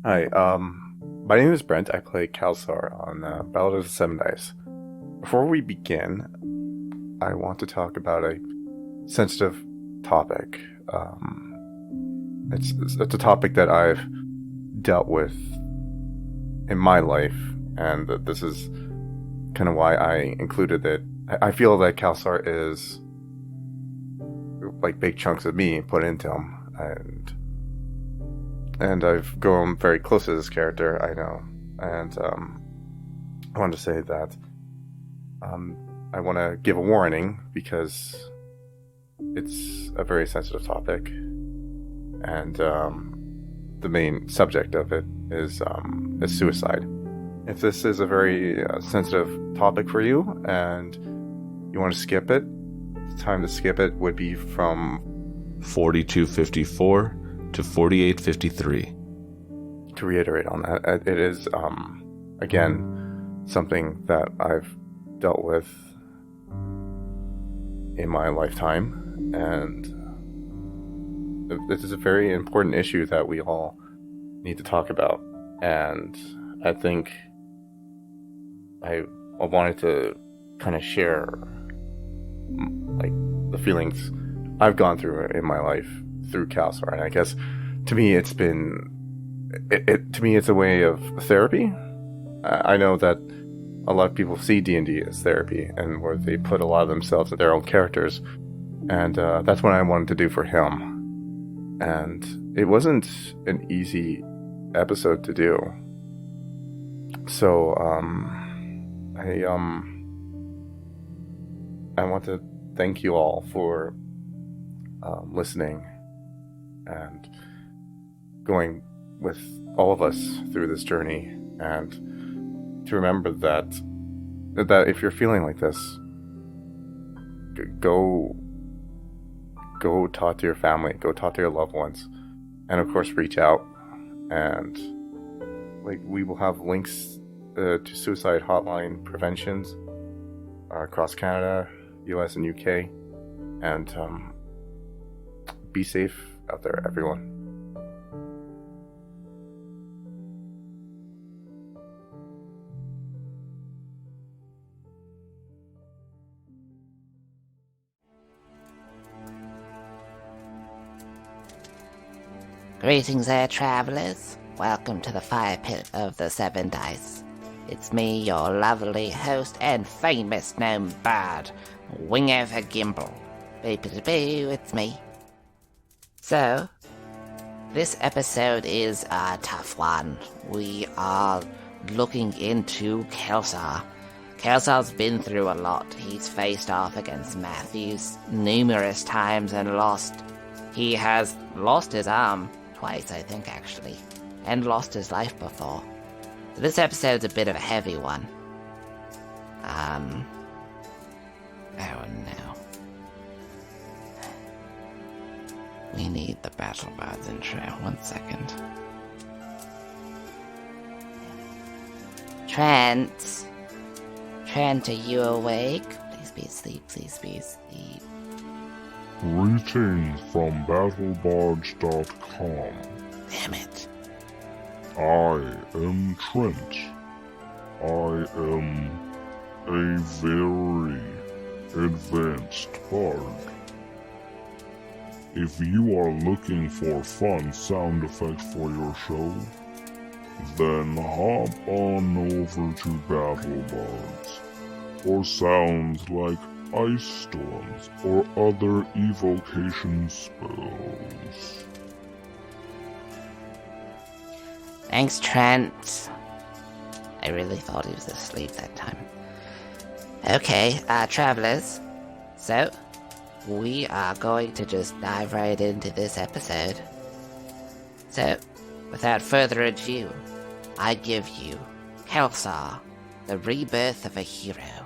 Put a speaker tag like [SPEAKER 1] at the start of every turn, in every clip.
[SPEAKER 1] Hi, my name is Brent. I play Kalsaur on Ballad of the Seven Dice. Before we begin, I want to talk about a sensitive topic. It's a topic that I've dealt with in my life, and this is kind of why I included it. I feel that Kalsaur is like big chunks of me put into him, and I've grown very close to this character, I know. And I want to say that I want to give a warning because it's a very sensitive topic, and the main subject of it is suicide. If this is a very sensitive topic for you and you want to skip it, the time to skip it would be from
[SPEAKER 2] 42:54 to 48:53.
[SPEAKER 1] To reiterate on that, it is, again, something that I've dealt with in my lifetime, and this is a very important issue that we all need to talk about. And I think I wanted to kind of share like the feelings I've gone through in my life through Kalsaur, and I guess to me it's been to me it's a way of therapy. I know that a lot of people see D&D as therapy, and where they put a lot of themselves in their own characters, and that's what I wanted to do for him. And it wasn't an easy episode to do, so I want to thank you all for listening and going with all of us through this journey, and to remember that if you're feeling like this, go talk to your family, go talk to your loved ones, and of course reach out. And like, we will have links to suicide hotline preventions across Canada, US, and UK, and be safe out there, everyone.
[SPEAKER 3] Greetings there, travelers. Welcome to the fire pit of the Seven Dice. It's me, your lovely host and famous gnome bard, Wing Over Gimble. Boo, it's me. So, this episode is a tough one. We are looking into Kalsaur. Kalsaur's been through a lot. He's faced off against Matthews numerous times and lost. He has lost his arm twice, I think, actually, and lost his life before. So this episode's a bit of a heavy one. Oh no. We need the Battle Bards intro. 1 second. Trent, are you awake? Please be asleep, please be asleep.
[SPEAKER 4] Greetings from battlebards.com.
[SPEAKER 3] Damn it.
[SPEAKER 4] I am Trent. I am a very advanced bard. If you are looking for fun sound effects for your show, then hop on over to BattleBards for sounds like ice storms or other evocation spells.
[SPEAKER 3] Thanks, Trent. I really thought he was asleep that time. Okay, travelers. So, we are going to just dive right into this episode. So, without further ado, I give you Kalsaur, the Rebirth of a Hero.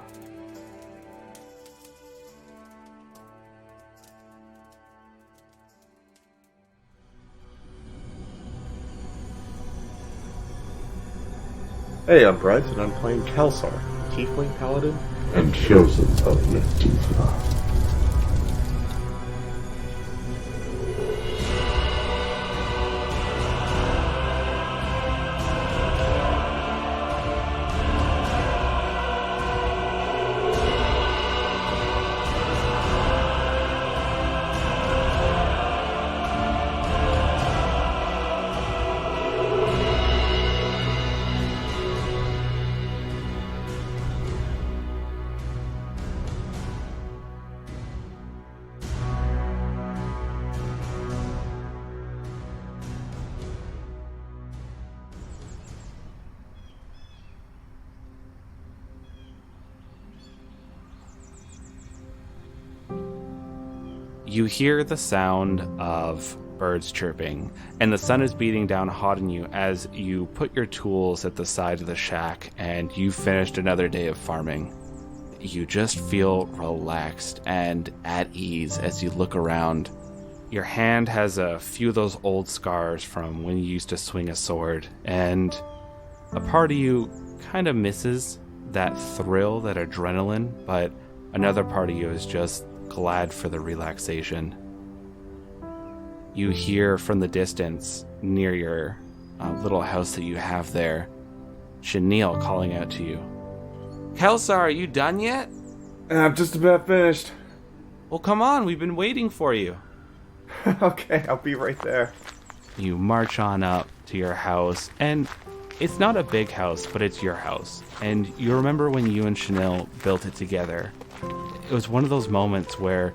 [SPEAKER 5] Hey, I'm Brent, and I'm playing Kalsaur, Tiefling Paladin and Chosen of Netifa.
[SPEAKER 6] You hear the sound of birds chirping, and the sun is beating down hot on you as you put your tools at the side of the shack and you've finished another day of farming. You just feel relaxed and at ease as you look around. Your hand has a few of those old scars from when you used to swing a sword, and a part of you kind of misses that thrill, that adrenaline, but another part of you is just glad for the relaxation. You hear from the distance, near your little house that you have there, Chenille calling out to you. Kalsaur, are you done yet?
[SPEAKER 1] I'm just about finished.
[SPEAKER 6] Well, come on, we've been waiting for you.
[SPEAKER 1] Okay, I'll be right there.
[SPEAKER 6] You march on up to your house, and it's not a big house, but it's your house. And you remember when you and Chenille built it together. It was one of those moments where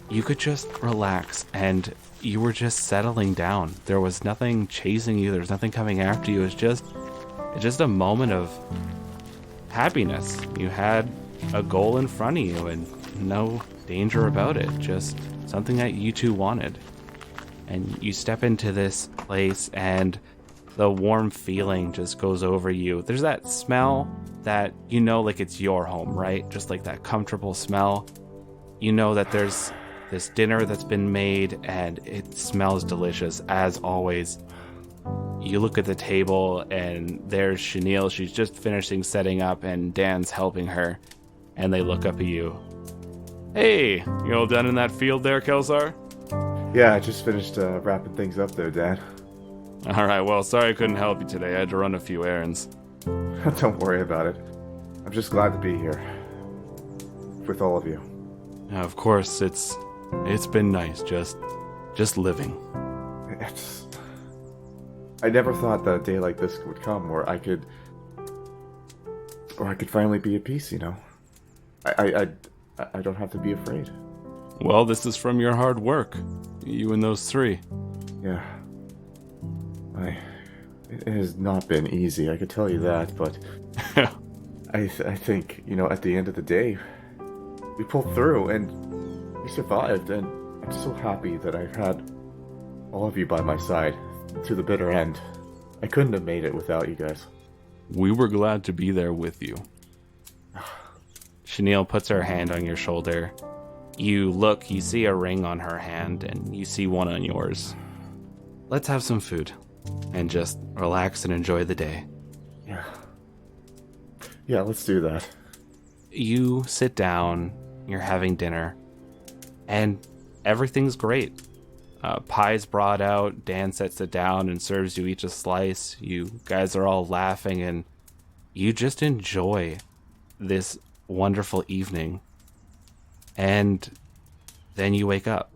[SPEAKER 6] you could just relax and you were just settling down. There was nothing chasing you. There was nothing coming after you. It was just a moment of happiness. You had a goal in front of you and no danger about it. Just something that you two wanted. And you step into this place and the warm feeling just goes over you. There's that smell that you know like it's your home, right? Just like that comfortable smell. You know that there's this dinner that's been made and it smells delicious as always. You look at the table and there's Chenille. She's just finishing setting up and Dan's helping her. And they look up at you. Hey, you all done in that field there, Kalsaur?
[SPEAKER 1] Yeah, I just finished wrapping things up there, Dad.
[SPEAKER 6] Alright, well, sorry I couldn't help you today. I had to run a few errands.
[SPEAKER 1] Don't worry about it. I'm just glad to be here. With all of you.
[SPEAKER 6] Of course, it's been nice, just living.
[SPEAKER 1] I never thought that a day like this would come where I could finally be at peace, you know? I don't have to be afraid.
[SPEAKER 6] Well, this is from your hard work. You and those three.
[SPEAKER 1] Yeah. It has not been easy, I could tell you that, but I think, you know, at the end of the day, we pulled through and we survived, and I'm so happy that I've had all of you by my side to the bitter end. I couldn't have made it without you guys.
[SPEAKER 6] We were glad to be there with you. Chenille puts her hand on your shoulder. You look, you see a ring on her hand, and you see one on yours. Let's have some food, and just relax and enjoy the day.
[SPEAKER 1] Yeah, let's do that.
[SPEAKER 6] You sit down, you're having dinner, and everything's great. Pie's brought out, Dan sets it down and serves you each a slice. You guys are all laughing, and you just enjoy this wonderful evening. And then you wake up.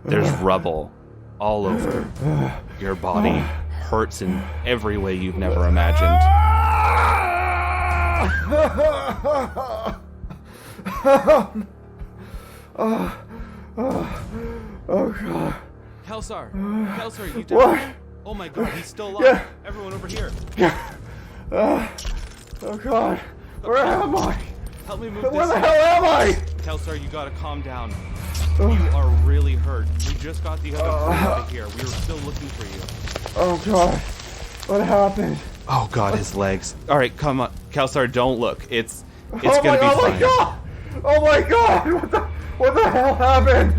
[SPEAKER 6] There's rubble all over. Your body hurts in every way you've never imagined.
[SPEAKER 1] Oh god.
[SPEAKER 6] Kalsaur, you died.
[SPEAKER 1] What?
[SPEAKER 6] Oh my god, he's still alive.
[SPEAKER 1] Yeah.
[SPEAKER 6] Everyone over here.
[SPEAKER 1] Oh god. Where am I?
[SPEAKER 6] Help me move
[SPEAKER 1] Where
[SPEAKER 6] this.
[SPEAKER 1] the hell am I?
[SPEAKER 6] Kalsaur, you gotta calm down. You are really hurt. We just got the other crew out of here. We were still looking for you.
[SPEAKER 1] Oh god. What happened?
[SPEAKER 6] Oh god, his legs. Alright, come on. Kalsaur, don't look. It's gonna be fine.
[SPEAKER 1] Oh my god! Oh my god! What the hell happened?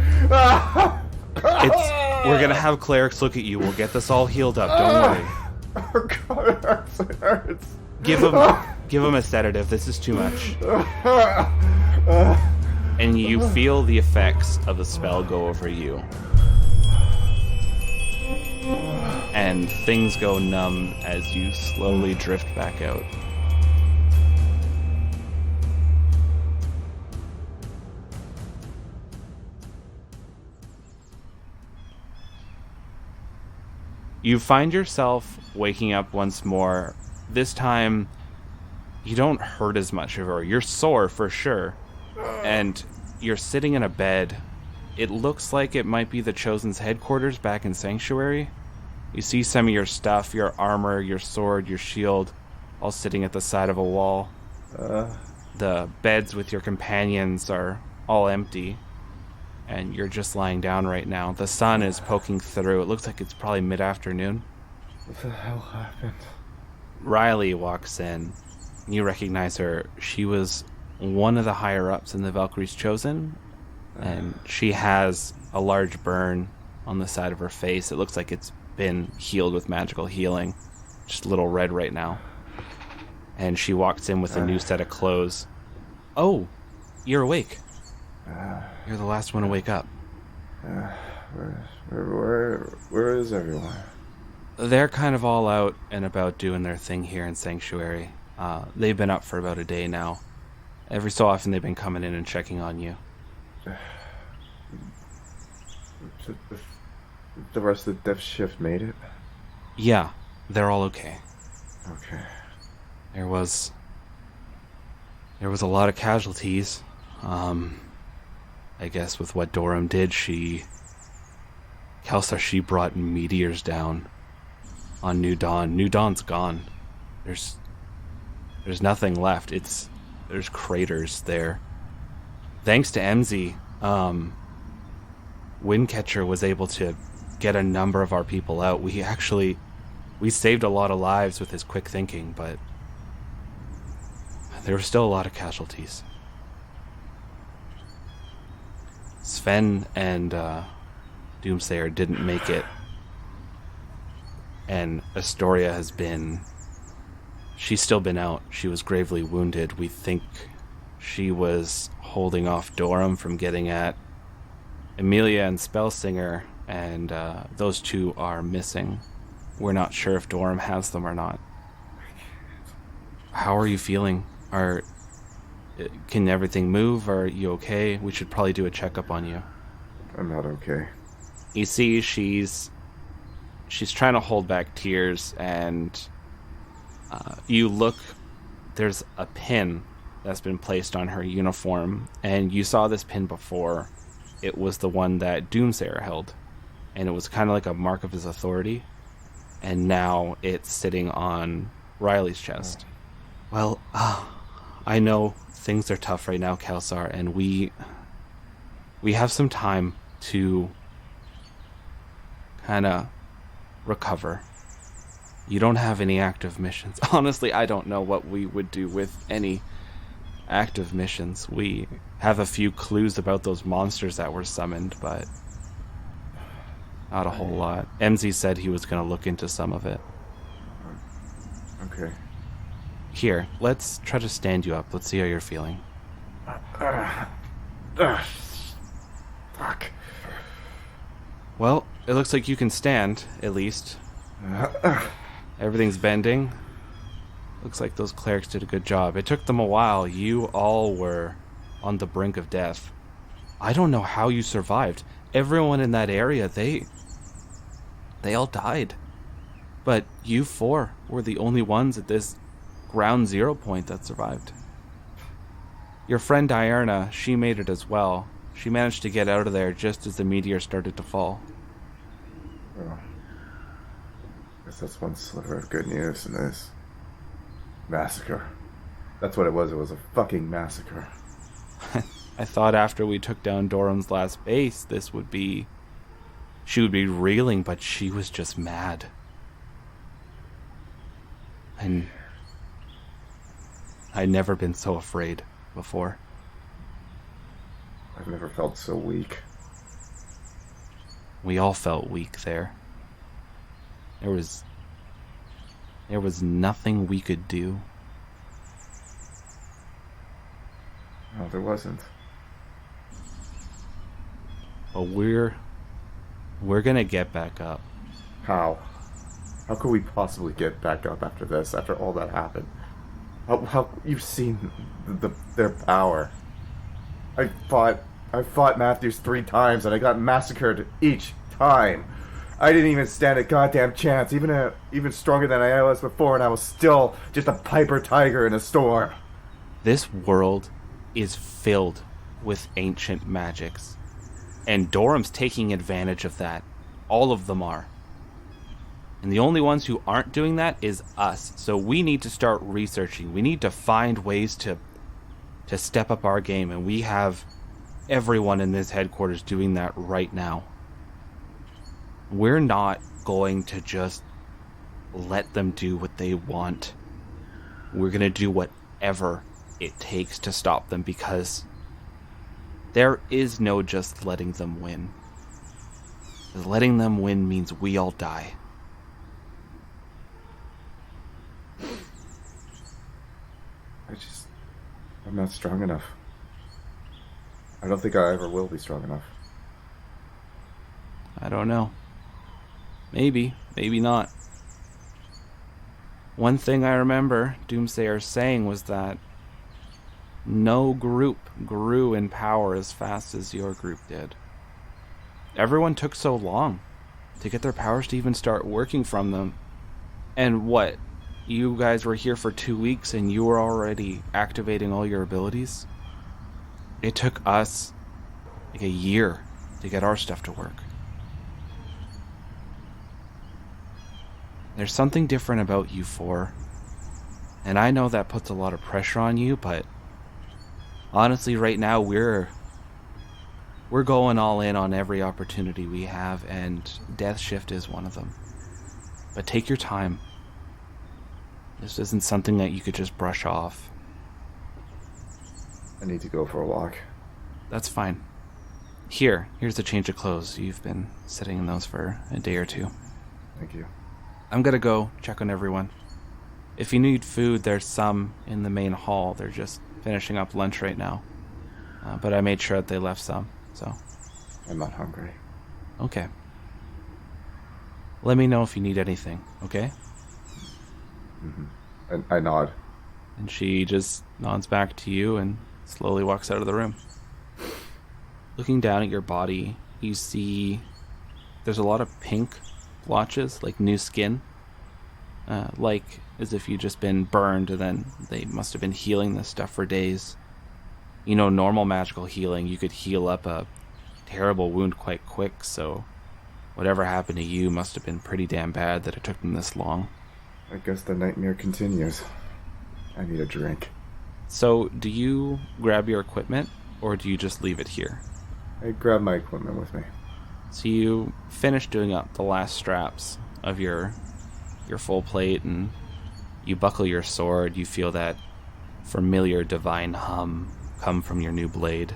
[SPEAKER 6] We're gonna have clerics look at you. We'll get this all healed up. Don't worry.
[SPEAKER 1] Oh god, it hurts. It hurts.
[SPEAKER 6] Give him a sedative. This is too much. And you feel the effects of the spell go over you. And things go numb as you slowly drift back out. You find yourself waking up once more. This time, you don't hurt as much, or you're sore for sure. And you're sitting in a bed. It looks like it might be the Chosen's headquarters back in Sanctuary. You see some of your stuff, your armor, your sword, your shield, all sitting at the side of a wall. The beds with your companions are all empty, and you're just lying down right now. The sun is poking through. It looks like it's probably mid-afternoon.
[SPEAKER 1] What the hell happened?
[SPEAKER 6] Riley walks in. You recognize her. She was one of the higher-ups in the Valkyries Chosen, and she has a large burn on the side of her face. It looks like it's been healed with magical healing. Just a little red right now. And she walks in with a new set of clothes. Oh, you're awake. You're the last one to wake up.
[SPEAKER 1] Where is everyone?
[SPEAKER 6] They're kind of all out and about doing their thing here in Sanctuary. They've been up for about a day now. Every so often they've been coming in and checking on you.
[SPEAKER 1] The rest of the death shift made it?
[SPEAKER 6] Yeah, they're all okay.
[SPEAKER 1] Okay.
[SPEAKER 6] There was a lot of casualties. I guess with what Dorum did, Kalsaur, she brought meteors down on New Dawn. New Dawn's gone. There's nothing left. There's craters there. Thanks to MZ, Windcatcher was able to get a number of our people out. We saved a lot of lives with his quick thinking, but there were still a lot of casualties. Sven and Doomsayer didn't make it, and Astoria she's still been out. She was gravely wounded. We think she was holding off Dorum from getting at Amelia and Spellsinger, and those two are missing. We're not sure if Dorum has them or not. How are you feeling? Can everything move? Are you okay? We should probably do a checkup on you.
[SPEAKER 1] I'm not okay.
[SPEAKER 6] You see, she's trying to hold back tears, and you look. There's a pin that's been placed on her uniform, and you saw this pin before. It was the one that Doomsayer held, and it was kind of like a mark of his authority, and now it's sitting on Riley's chest. Well, I know things are tough right now, Kalsaur, and we have some time to kind of recover. You don't have any active missions. Honestly, I don't know what we would do with any active missions. We have a few clues about those monsters that were summoned, but not a whole lot. MZ said he was going to look into some of it.
[SPEAKER 1] Okay.
[SPEAKER 6] Here, let's try to stand you up. Let's see how you're feeling.
[SPEAKER 1] Fuck.
[SPEAKER 6] Well, it looks like you can stand, at least. Everything's bending. Looks like those clerics did a good job. It took them a while. You all were on the brink of death. I don't know how you survived. Everyone in that area, they all died. But you four were the only ones at this ground zero point that survived. Your friend Diurna, she made it as well. She managed to get out of there just as the meteor started to fall.
[SPEAKER 1] Oh. Guess that's one sliver of good news in this massacre. That's what it was. It was a fucking massacre.
[SPEAKER 6] I thought after we took down Dorum's last base, she would be reeling, but she was just mad. And I'd never been so afraid before.
[SPEAKER 1] I've never felt so weak.
[SPEAKER 6] We all felt weak there. There was nothing we could do.
[SPEAKER 1] No, there wasn't.
[SPEAKER 6] But we're gonna get back up.
[SPEAKER 1] How? How could we possibly get back up after this, after all that happened? How you've seen their power. I fought Matthews 3 times and I got massacred each time. I didn't even stand a goddamn chance, even stronger than I was before, and I was still just a Piper Tiger in a storm.
[SPEAKER 6] This world is filled with ancient magics, and Dorum's taking advantage of that. All of them are. And the only ones who aren't doing that is us. So we need to start researching. We need to find ways to step up our game. And we have everyone in this headquarters doing that right now. We're not going to just let them do what they want. We're going to do whatever it takes to stop them, because there is no just letting them win. Letting them win means we all die.
[SPEAKER 1] I'm not strong enough. I don't think I ever will be strong enough.
[SPEAKER 6] I don't know. Maybe, maybe not. One thing I remember Doomsayer saying was that no group grew in power as fast as your group did. Everyone took so long to get their powers to even start working from them. And what? You guys were here for 2 weeks and you were already activating all your abilities? It took us like a year to get our stuff to work. There's something different about you four. And I know that puts a lot of pressure on you, but honestly right now we're going all in on every opportunity we have, and Death Shift is one of them. But take your time. This isn't something that you could just brush off.
[SPEAKER 1] I need to go for a walk.
[SPEAKER 6] That's fine. Here's a change of clothes. You've been sitting in those for a day or two.
[SPEAKER 1] Thank you.
[SPEAKER 6] I'm gonna go check on everyone. If you need food, there's some in the main hall. They're just finishing up lunch right now. But I made sure that they left some, so.
[SPEAKER 1] I'm not hungry.
[SPEAKER 6] Okay. Let me know if you need anything, okay?
[SPEAKER 1] Mm-hmm. I nod.
[SPEAKER 6] And she just nods back to you and slowly walks out of the room. Looking down at your body, you see there's a lot of pink blotches, like new skin. Like as if you'd just been burned, and then they must have been healing this stuff for days. You know, normal magical healing, you could heal up a terrible wound quite quick, so whatever happened to you must have been pretty damn bad that it took them this long.
[SPEAKER 1] I guess the nightmare continues. I need a drink.
[SPEAKER 6] So, do you grab your equipment, or do you just leave it here?
[SPEAKER 1] I grab my equipment with me.
[SPEAKER 6] So you finish doing up the last straps of your full plate, and you buckle your sword. You feel that familiar divine hum come from your new blade,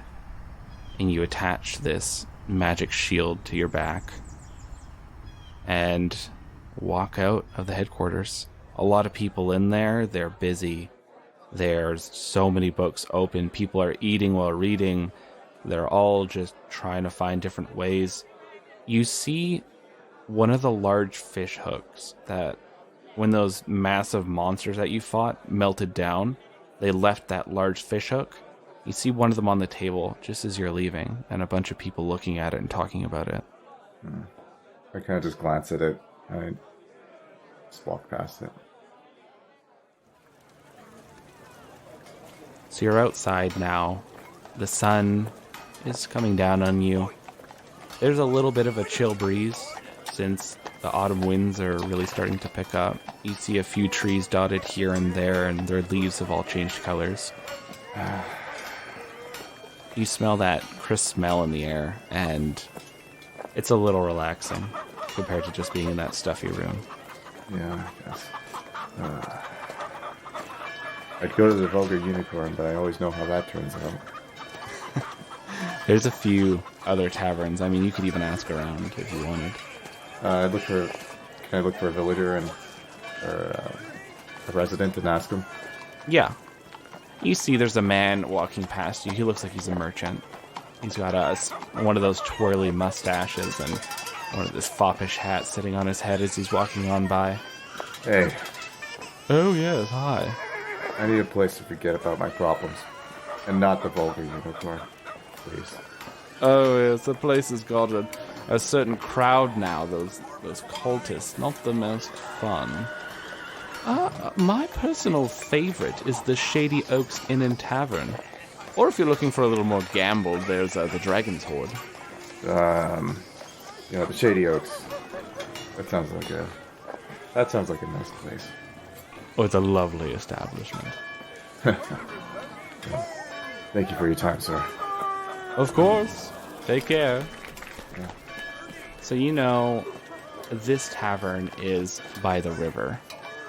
[SPEAKER 6] and you attach this magic shield to your back and walk out of the headquarters. A lot of people in there, they're busy. There's so many books open. People are eating while reading. They're all just trying to find different ways. You see one of the large fish hooks that when those massive monsters that you fought melted down, they left that large fish hook. You see one of them on the table just as you're leaving, and a bunch of people looking at it and talking about it.
[SPEAKER 1] I kind of just glance at it. I just walk past it.
[SPEAKER 6] So you're outside now. The sun is coming down on you. There's a little bit of a chill breeze since the autumn winds are really starting to pick up. You see a few trees dotted here and there, and their leaves have all changed colors. You smell that crisp smell in the air, and it's a little relaxing compared to just being in that stuffy room.
[SPEAKER 1] Yeah, I guess. I'd go to the Vulgar Unicorn, but I always know how that turns out.
[SPEAKER 6] There's a few other taverns. I mean, you could even ask around if you wanted.
[SPEAKER 1] Can I look for a villager or a resident and ask him?
[SPEAKER 6] Yeah. You see there's a man walking past you. He looks like he's a merchant. He's got one of those twirly mustaches and one of this foppish hat sitting on his head as he's walking on by.
[SPEAKER 1] Hey.
[SPEAKER 6] Oh, yes, hi.
[SPEAKER 1] I need a place to forget about my problems. And not the Vulgar Unicorn. Please.
[SPEAKER 6] Oh, yes, the place has got a certain crowd now, those cultists. Not the most fun. My personal favorite is the Shady Oaks Inn and Tavern. Or if you're looking for a little more gamble, there's the Dragon's Hoard.
[SPEAKER 1] The Shady Oaks. That sounds like That sounds like a nice place.
[SPEAKER 6] Oh, it's a lovely establishment.
[SPEAKER 1] Thank you for your time, sir.
[SPEAKER 6] Of course. Take care.
[SPEAKER 1] Yeah.
[SPEAKER 6] So this tavern is by the river,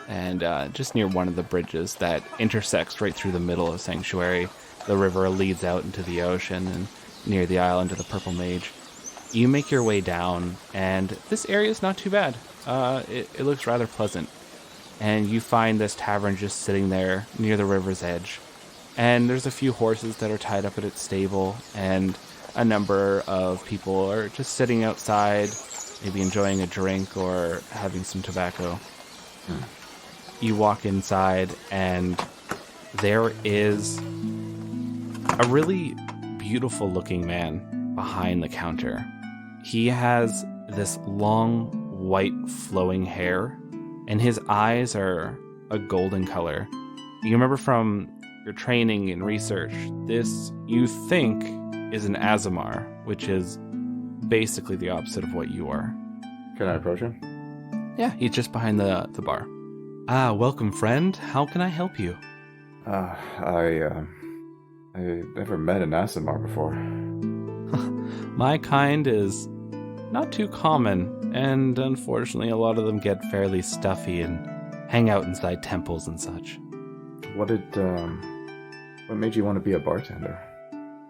[SPEAKER 6] and just near one of the bridges that intersects right through the middle of Sanctuary. The river leads out into the ocean and near the island of the Purple Mage. You make your way down, and this area is not too bad. It looks rather pleasant. And you find this tavern just sitting there near the river's edge. And there's a few horses that are tied up at its stable, and a number of people are just sitting outside, maybe enjoying a drink or having some tobacco. You walk inside, and there is a really beautiful looking man behind the counter. He has this long, white, flowing hair, and his eyes are a golden color. You remember from your training and research, this you think is an Azamar, which is basically the opposite of what you are.
[SPEAKER 1] Can I approach him?
[SPEAKER 6] Yeah, he's just behind the bar. Welcome, friend. How can I help you?
[SPEAKER 1] I never met an Asimar before.
[SPEAKER 6] My kind is not too common, and unfortunately a lot of them get fairly stuffy and hang out inside temples and such.
[SPEAKER 1] What made you want to be a bartender?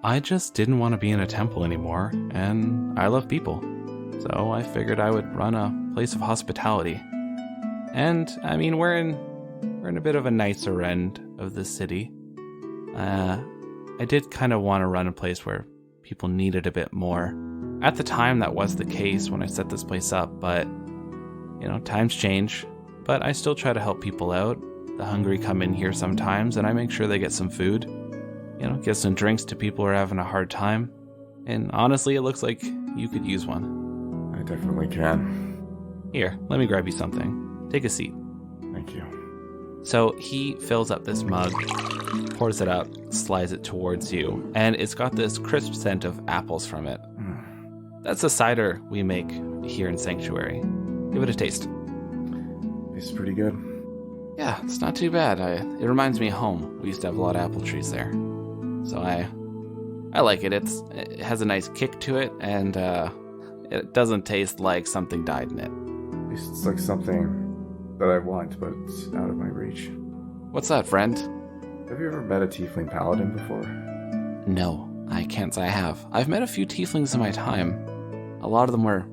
[SPEAKER 6] I just didn't want to be in a temple anymore, and I love people. So I figured I would run a place of hospitality. And, I mean, we're in a bit of a nicer end of the city. I did kind of want to run a place where people needed a bit more. At the time, that was the case when I set this place up, but, times change. But I still try to help people out. The hungry come in here sometimes, and I make sure they get some food. Get some drinks to people who are having a hard time. And honestly, it looks like you could use one.
[SPEAKER 1] I definitely can.
[SPEAKER 6] Here, let me grab you something. Take a seat.
[SPEAKER 1] Thank you.
[SPEAKER 6] So he fills up this mug, pours it up, slides it towards you, and it's got this crisp scent of apples from it. That's a cider we make here in Sanctuary. Give it a taste.
[SPEAKER 1] It's pretty good.
[SPEAKER 6] Yeah, it's not too bad. It reminds me of home. We used to have a lot of apple trees there. So I like it. It has a nice kick to it, and it doesn't taste like something died in it.
[SPEAKER 1] At least it's like something that I want, but it's out of my reach.
[SPEAKER 6] What's that, friend?
[SPEAKER 1] Have you ever met a tiefling paladin before?
[SPEAKER 6] No, I can't say I have. I've met a few tieflings in my time. A lot of them were,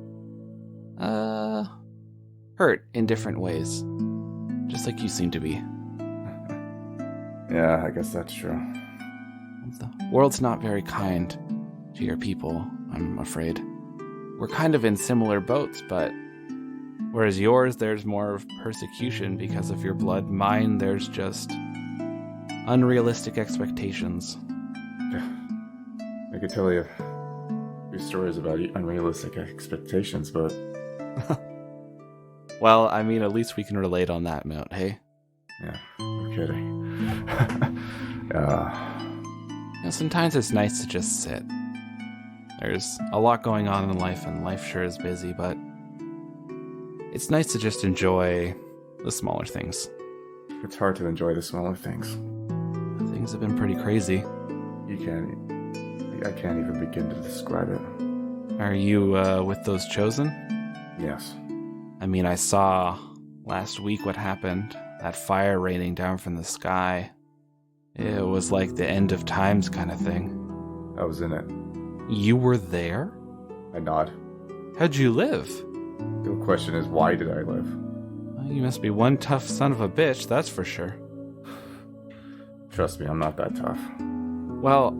[SPEAKER 6] hurt in different ways. Just like you seem to be.
[SPEAKER 1] Yeah, I guess that's true.
[SPEAKER 6] The world's not very kind to your people, I'm afraid. We're kind of in similar boats, but whereas yours, there's more of persecution because of your blood. Mine, there's just unrealistic expectations.
[SPEAKER 1] I could tell you a few stories about unrealistic expectations, but...
[SPEAKER 6] Well, I mean, at least we can relate on that note, hey?
[SPEAKER 1] Yeah, no kidding.
[SPEAKER 6] Sometimes it's nice to just sit. There's a lot going on in life, and life sure is busy, but it's nice to just enjoy the smaller things.
[SPEAKER 1] It's hard to enjoy the smaller things.
[SPEAKER 6] Things have been pretty crazy.
[SPEAKER 1] I can't even begin to describe it.
[SPEAKER 6] Are you with those chosen?
[SPEAKER 1] Yes.
[SPEAKER 6] I mean, I saw last week what happened. That fire raining down from the sky. It was like the end of times kind of thing.
[SPEAKER 1] I was in it.
[SPEAKER 6] You were there?
[SPEAKER 1] I nod.
[SPEAKER 6] How'd you live?
[SPEAKER 1] The real question is, why did I live?
[SPEAKER 6] Well, you must be one tough son of a bitch, that's for sure.
[SPEAKER 1] Trust me, I'm not that tough.
[SPEAKER 6] Well,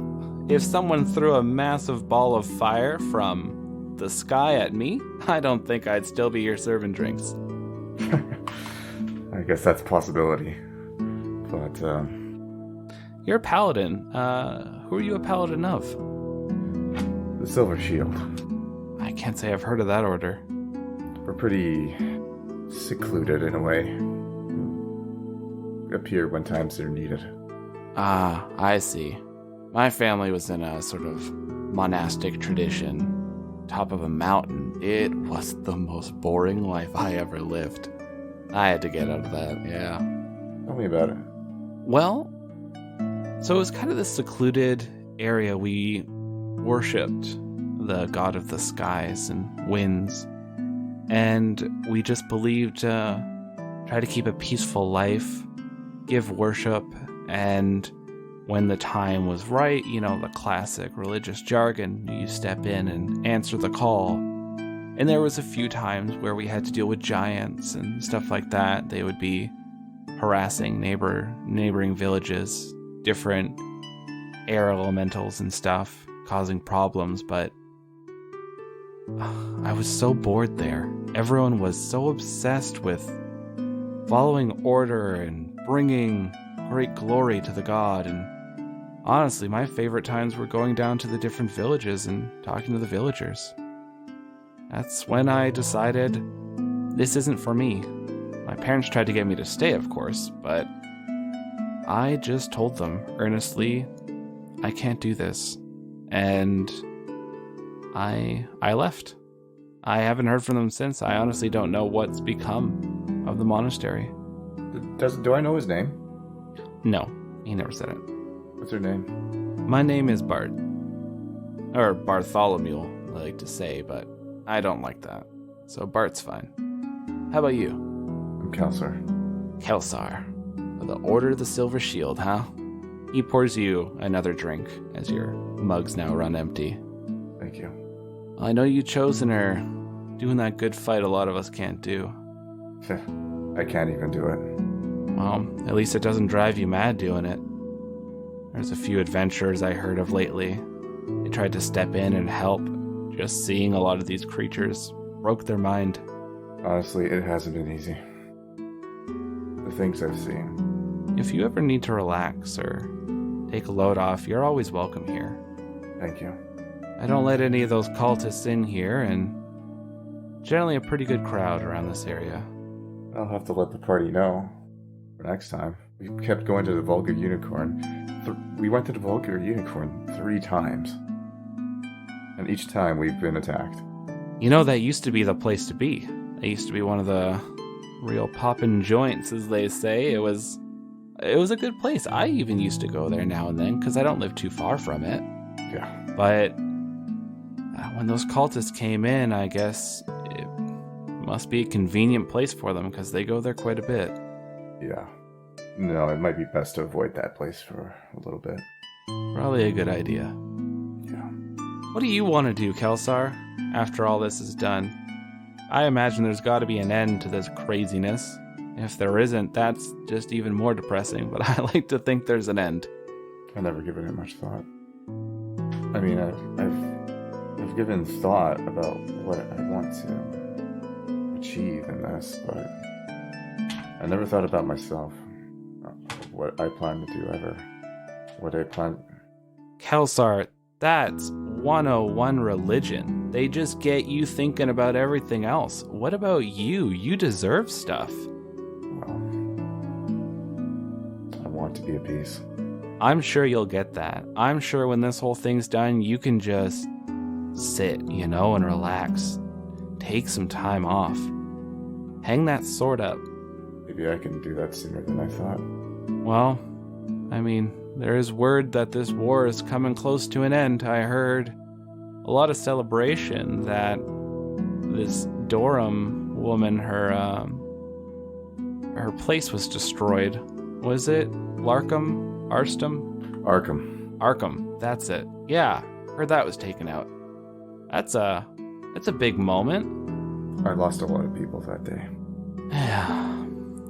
[SPEAKER 6] if someone threw a massive ball of fire from the sky at me, I don't think I'd still be here serving drinks.
[SPEAKER 1] I guess that's a possibility. But,
[SPEAKER 6] You're a paladin. Who are you a paladin of?
[SPEAKER 1] the Silver Shield.
[SPEAKER 6] I can't say I've heard of that order.
[SPEAKER 1] We're pretty secluded in a way. We appear when times are needed.
[SPEAKER 6] Ah, I see. My family was in a sort of monastic tradition. Top of a mountain. It was the most boring life I ever lived. I had to get out of that, yeah.
[SPEAKER 1] Tell me about it.
[SPEAKER 6] Well, so it was kind of this secluded area. We worshipped the god of the skies and winds, and we just believed try to keep a peaceful life, give worship, and when the time was right, the classic religious jargon, you step in and answer the call. And there was a few times where we had to deal with giants and stuff like that. They would be harassing neighboring villages, different air elementals and stuff, causing problems, but I was so bored there. Everyone was so obsessed with following order and bringing great glory to the god, and honestly, my favorite times were going down to the different villages and talking to the villagers. That's when I decided this isn't for me. My parents tried to get me to stay, of course, but I just told them earnestly, I can't do this. And I left. I haven't heard from them since. I honestly don't know what's become of the monastery.
[SPEAKER 1] Do I know his name?
[SPEAKER 6] No, he never said it.
[SPEAKER 1] What's her name?
[SPEAKER 6] My name is Bart. Or Bartholomew, I like to say, but I don't like that. So Bart's fine. How about you?
[SPEAKER 1] I'm Kalsaur.
[SPEAKER 6] Kalsaur. Of the Order of the Silver Shield, huh? He pours you another drink as your mugs now run empty.
[SPEAKER 1] Thank you.
[SPEAKER 6] I know you chosen her. Doing that good fight a lot of us can't do.
[SPEAKER 1] I can't even do it.
[SPEAKER 6] Well, at least it doesn't drive you mad doing it. There's a few adventurers I heard of lately. They tried to step in and help. Just seeing a lot of these creatures broke their mind.
[SPEAKER 1] Honestly, it hasn't been easy. The things I've seen.
[SPEAKER 6] If you ever need to relax or take a load off, you're always welcome here.
[SPEAKER 1] Thank you.
[SPEAKER 6] I don't let any of those cultists in here, and generally a pretty good crowd around this area.
[SPEAKER 1] I'll have to let the party know for next time. We kept going to the Vulgar Unicorn. We went to the Vulgar Unicorn 3 times. And each time we've been attacked.
[SPEAKER 6] That used to be the place to be. It used to be one of the real poppin' joints, as they say. It was a good place. I even used to go there now and then, because I don't live too far from it.
[SPEAKER 1] Yeah.
[SPEAKER 6] But when those cultists came in, I guess it must be a convenient place for them, because they go there quite a bit.
[SPEAKER 1] Yeah. No, it might be best to avoid that place for a little bit.
[SPEAKER 6] Probably a good idea.
[SPEAKER 1] Yeah.
[SPEAKER 6] What do you want to do, Kalsaur, after all this is done? I imagine there's got to be an end to this craziness. If there isn't, that's just even more depressing, but I like to think there's an end.
[SPEAKER 1] I've never given it much thought. I mean, I've given thought about what I want to achieve in this, but I never thought about myself. What I plan to do ever. What I plan...
[SPEAKER 6] Kalsaur, that's 101 religion. They just get you thinking about everything else. What about you? You deserve stuff.
[SPEAKER 1] Well, I want to be at peace.
[SPEAKER 6] I'm sure you'll get that. I'm sure when this whole thing's done, you can just sit, and relax. Take some time off. Hang that sword up.
[SPEAKER 1] Maybe I can do that sooner than I thought.
[SPEAKER 6] Well, I mean, there is word that this war is coming close to an end. I heard a lot of celebration that this Durham woman, her place was destroyed. Was it Larkham? Arstum? Arkham, that's it. Yeah, heard that was taken out. That's a big moment.
[SPEAKER 1] I lost a lot of people that day.
[SPEAKER 6] Yeah,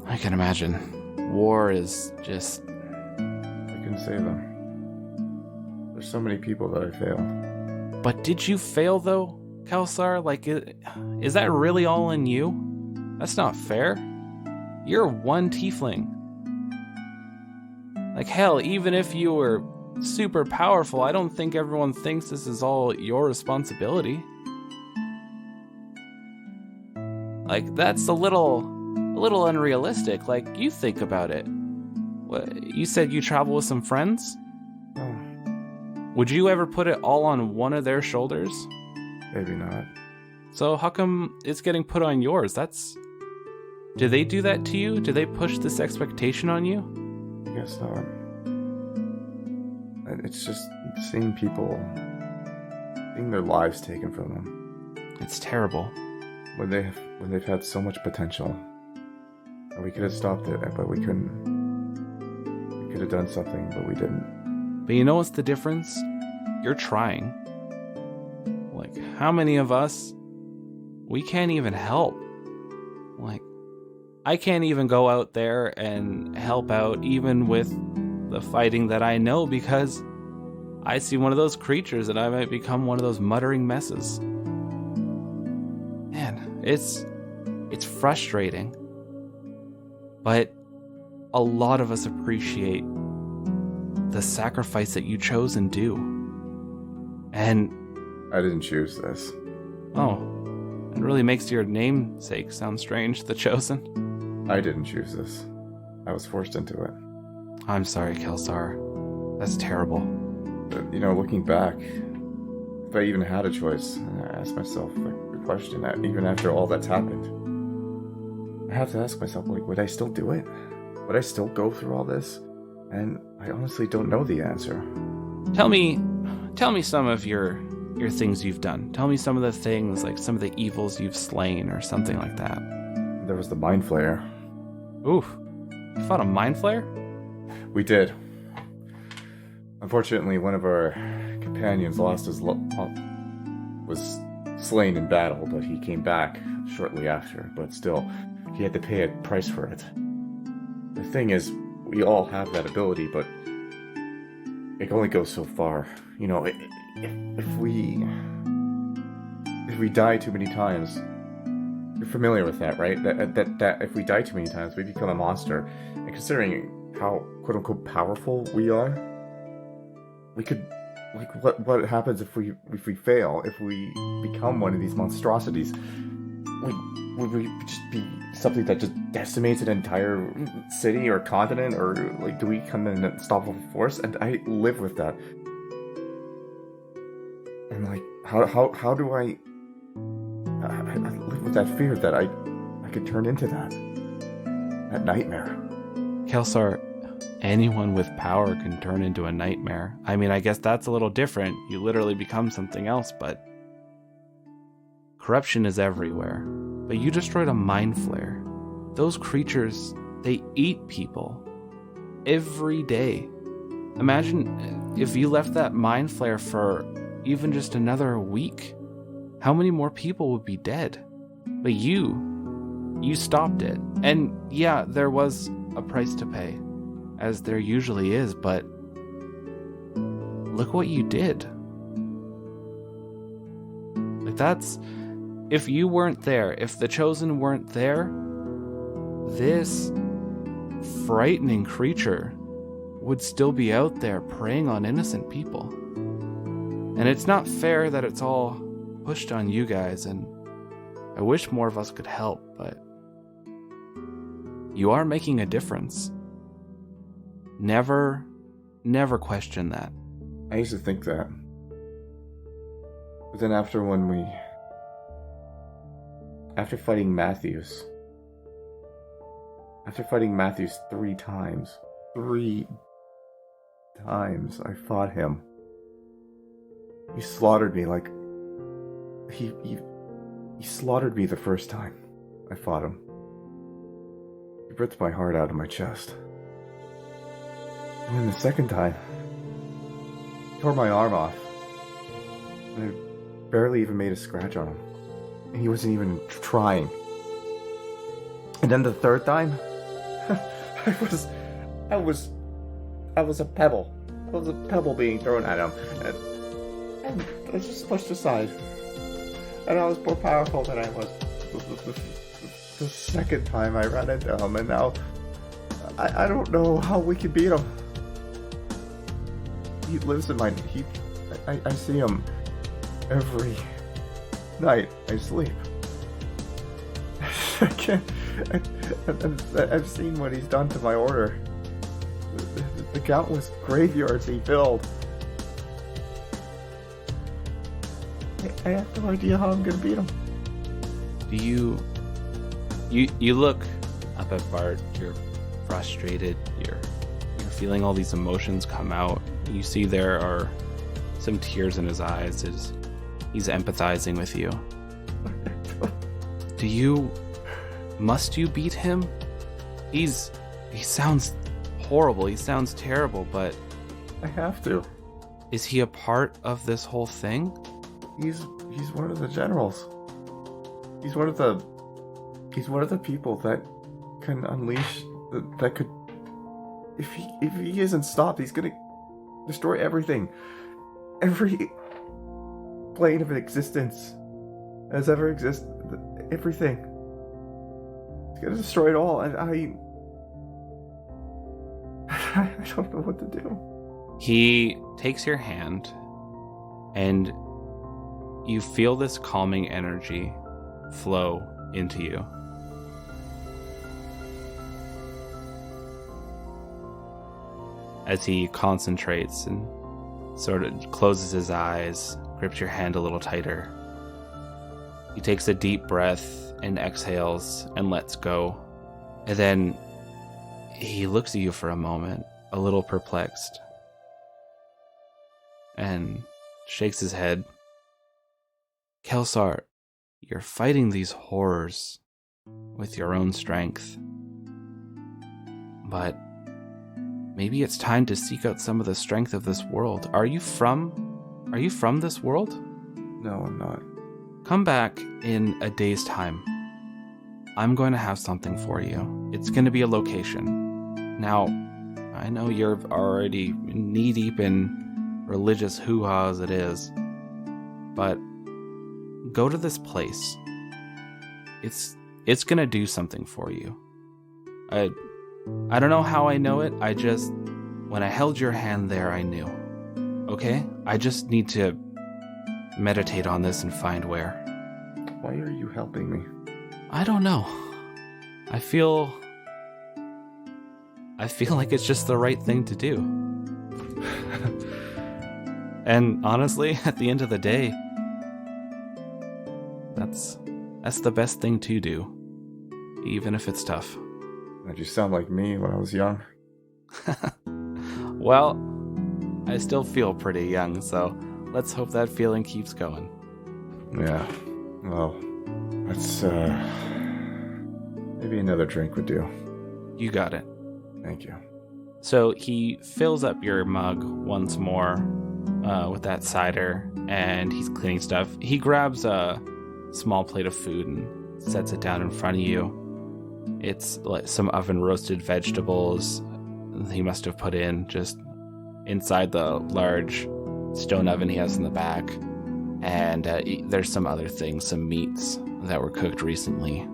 [SPEAKER 6] I can imagine. War is just...
[SPEAKER 1] I can save them. There's so many people that I failed.
[SPEAKER 6] But did you fail, though, Kalsaur? Like, is that really all in you? That's not fair. You're one tiefling. Like, hell, even if you were super powerful, I don't think everyone thinks this is all your responsibility. Like, that's a little unrealistic. Like, you think about it. What, you said you travel with some friends?
[SPEAKER 1] Oh,
[SPEAKER 6] Would you ever put it all on one of their shoulders?
[SPEAKER 1] maybe not.
[SPEAKER 6] So how come it's getting put on yours? That's Do they do that to you? Do they push this expectation on you?
[SPEAKER 1] I guess not. It's just seeing people, seeing their lives taken from them.
[SPEAKER 6] It's terrible.
[SPEAKER 1] When they've had so much potential. And we could have stopped it, but we couldn't. We could have done something, but we didn't.
[SPEAKER 6] But you know what's the difference? You're trying. Like, how many of us, we can't even help? Like, I can't even go out there and help out even with the fighting that I know, because I see one of those creatures and I might become one of those muttering messes. Man, it's frustrating. But a lot of us appreciate the sacrifice that you chose and do. And
[SPEAKER 1] I didn't choose this.
[SPEAKER 6] oh, it really makes your namesake sound strange, the Chosen.
[SPEAKER 1] I didn't choose this. I was forced into it.
[SPEAKER 6] I'm sorry, Kalsaur. That's terrible.
[SPEAKER 1] But, looking back, if I even had a choice, I asked myself the question that even after all that's happened, I have to ask myself, would I still do it? Would I still go through all this? And I honestly don't know the answer.
[SPEAKER 6] Tell me some of your things you've done. Tell me some of the things, like some of the evils you've slain or something like that.
[SPEAKER 1] There was the Mind Flayer.
[SPEAKER 6] Oof. You fought a Mind Flayer?
[SPEAKER 1] We did. Unfortunately, one of our companions was slain in battle, but he came back shortly after. But still, he had to pay a price for it. The thing is, we all have that ability, but it can only go so far. If we die too many times, you're familiar with that, right? That if we die too many times, we become a monster. And considering how quote unquote powerful we are, we could, what happens if we fail? If we become one of these monstrosities, would we just be something that just decimates an entire city or continent, or do we come in an unstoppable force? And I live with that. And how do I live with that fear that I could turn into that nightmare?
[SPEAKER 6] Kalsaur, anyone with power can turn into a nightmare. I mean, I guess that's a little different. You literally become something else, but corruption is everywhere. But you destroyed a Mind Flayer. Those creatures, they eat people every day. Imagine if you left that Mind Flayer for even just another week. How many more people would be dead? But you stopped it. And yeah, there was a price to pay, as there usually is, but look what you did. That's, if you weren't there, if the Chosen weren't there, this frightening creature would still be out there preying on innocent people. And it's not fair that it's all pushed on you guys, and I wish more of us could help, but you are making a difference. Never question that.
[SPEAKER 1] I used to think that. But then after fighting Matthews 3 times, I fought him. He slaughtered me he slaughtered me the first time I fought him. He ripped my heart out of my chest. And then the second time, he tore my arm off. And I barely even made a scratch on him. And he wasn't even trying. And then the third time, I was a pebble. I was a pebble being thrown at him. And I was just pushed aside. And I was more powerful than I was the second time I ran into him. And now, I don't know how we can beat him. He lives in my... I see him every night I sleep. I can't... I've seen what he's done to my order. The countless graveyards he filled. I have no idea how I'm gonna beat him.
[SPEAKER 6] You look But Bart, you're frustrated. You're feeling all these emotions come out. You see there are some tears in his eyes as he's empathizing with you. Must you beat him? He sounds horrible. He sounds terrible, but
[SPEAKER 1] I have to.
[SPEAKER 6] is he a part of this whole thing?
[SPEAKER 1] He's one of the generals. He's one of the people that can unleash that could. If he isn't stopped, he's gonna destroy everything. Every plane of existence has ever existed. Everything. He's gonna destroy it all, and I don't know what to do.
[SPEAKER 6] He takes your hand, and you feel this calming energy flow into you. As he concentrates and sort of closes his eyes, grips your hand a little tighter. He takes a deep breath and exhales and lets go. And then he looks at you for a moment, a little perplexed, and shakes his head. Kalsaur, you're fighting these horrors with your own strength. But maybe it's time to seek out some of the strength of this world. Are you from this world?
[SPEAKER 1] No, I'm not.
[SPEAKER 6] Come back in a day's time. I'm going to have something for you. It's going to be a location. Now, I know you're already knee-deep in religious hoo-ha as it is, but go to this place. It's going to do something for you. I don't know how I know it. When I held your hand there, I knew. Okay? I just need to meditate on this and find where.
[SPEAKER 1] Why are you helping me?
[SPEAKER 6] I don't know. I feel like it's just the right thing to do. And honestly, at the end of the day, that's the best thing to do, even if it's tough.
[SPEAKER 1] Did you sound like me when I was young?
[SPEAKER 6] Well, I still feel pretty young, so let's hope that feeling keeps going.
[SPEAKER 1] Yeah. Well, let's, maybe another drink would do.
[SPEAKER 6] You got it.
[SPEAKER 1] Thank you.
[SPEAKER 6] So he fills up your mug once more with that cider, and he's cleaning stuff. He grabs a small plate of food and sets it down in front of you. It's like some oven roasted vegetables he must have put in just inside the large stone oven he has in the back. And there's some other things, some meats that were cooked recently.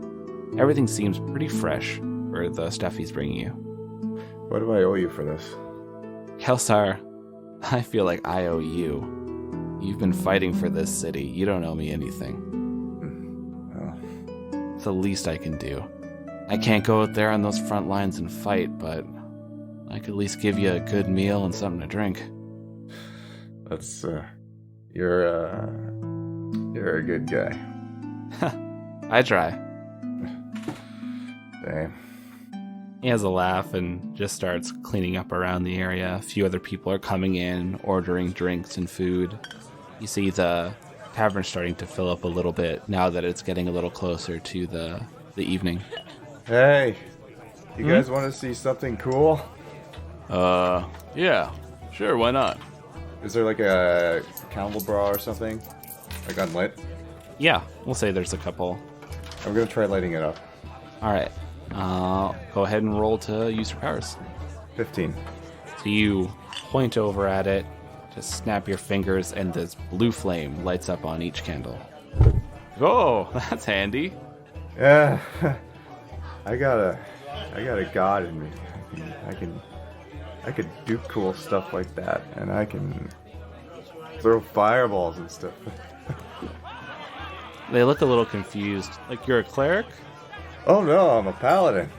[SPEAKER 6] Everything seems pretty fresh for the stuff he's bringing you.
[SPEAKER 1] What do I owe you for this?
[SPEAKER 6] Kalsaur, I feel like I owe you. You've been fighting for this city. You don't owe me anything.
[SPEAKER 1] Oh.
[SPEAKER 6] It's the least I can do. I can't go out there on those front lines and fight, but I could at least give you a good meal and something to drink.
[SPEAKER 1] That's, you're a good guy.
[SPEAKER 6] I try.
[SPEAKER 1] Same.
[SPEAKER 6] He has a laugh and just starts cleaning up around the area. A few other people are coming in, ordering drinks and food. You see the tavern starting to fill up a little bit now that it's getting a little closer to the evening.
[SPEAKER 1] Hey, you guys want to see something cool?
[SPEAKER 6] Yeah, sure, why not?
[SPEAKER 1] Is there like a candelabra or something? Like unlit?
[SPEAKER 6] Yeah, we'll say there's a couple.
[SPEAKER 1] I'm gonna try lighting it up.
[SPEAKER 6] Alright, go ahead and roll to use your powers.
[SPEAKER 1] 15.
[SPEAKER 6] So you point over at it, just snap your fingers, and this blue flame lights up on each candle. Oh, that's handy.
[SPEAKER 1] Yeah, I got a god in me. I can do cool stuff like that, and I can throw fireballs and stuff.
[SPEAKER 6] They look a little confused. Like, you're a cleric?
[SPEAKER 1] Oh no, I'm a paladin.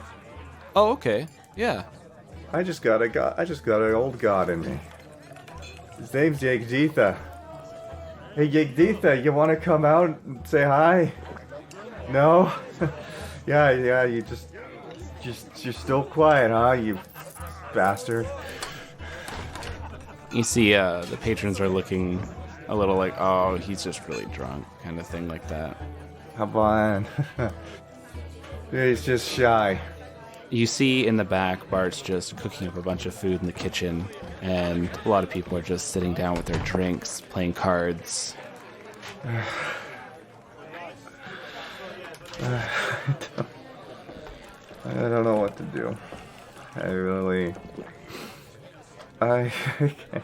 [SPEAKER 6] Oh, okay. Yeah.
[SPEAKER 1] I just got an old god in me. His name's Yegditha. Hey Yegditha, you want to come out and say hi? No? Yeah, you just
[SPEAKER 7] You're still quiet, huh, you bastard?
[SPEAKER 6] You see, the patrons are looking a little like, oh, he's just really drunk, kind of thing like that.
[SPEAKER 7] Come on. He's just shy.
[SPEAKER 6] You see in the back, Bart's just cooking up a bunch of food in the kitchen, and a lot of people are just sitting down with their drinks, playing cards.
[SPEAKER 7] I don't know what to do. I can't.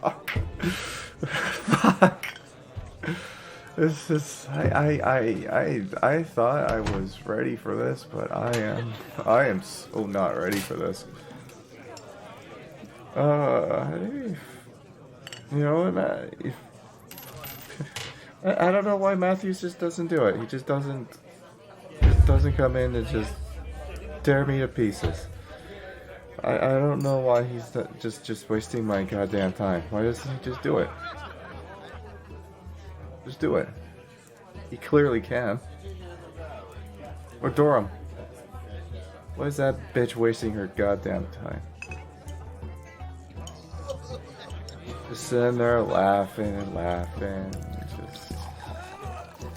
[SPEAKER 7] Fuck. This is, I thought I was ready for this, but I am so not ready for this. You know what, Matt? I don't know why Matthews just doesn't do it. He just doesn't come in and just tear me to pieces. I don't know why he's just wasting my goddamn time. Why doesn't he just do it? Just do it. He clearly can. Or Durham. Why is that bitch wasting her goddamn time? Just sitting there laughing and laughing. Just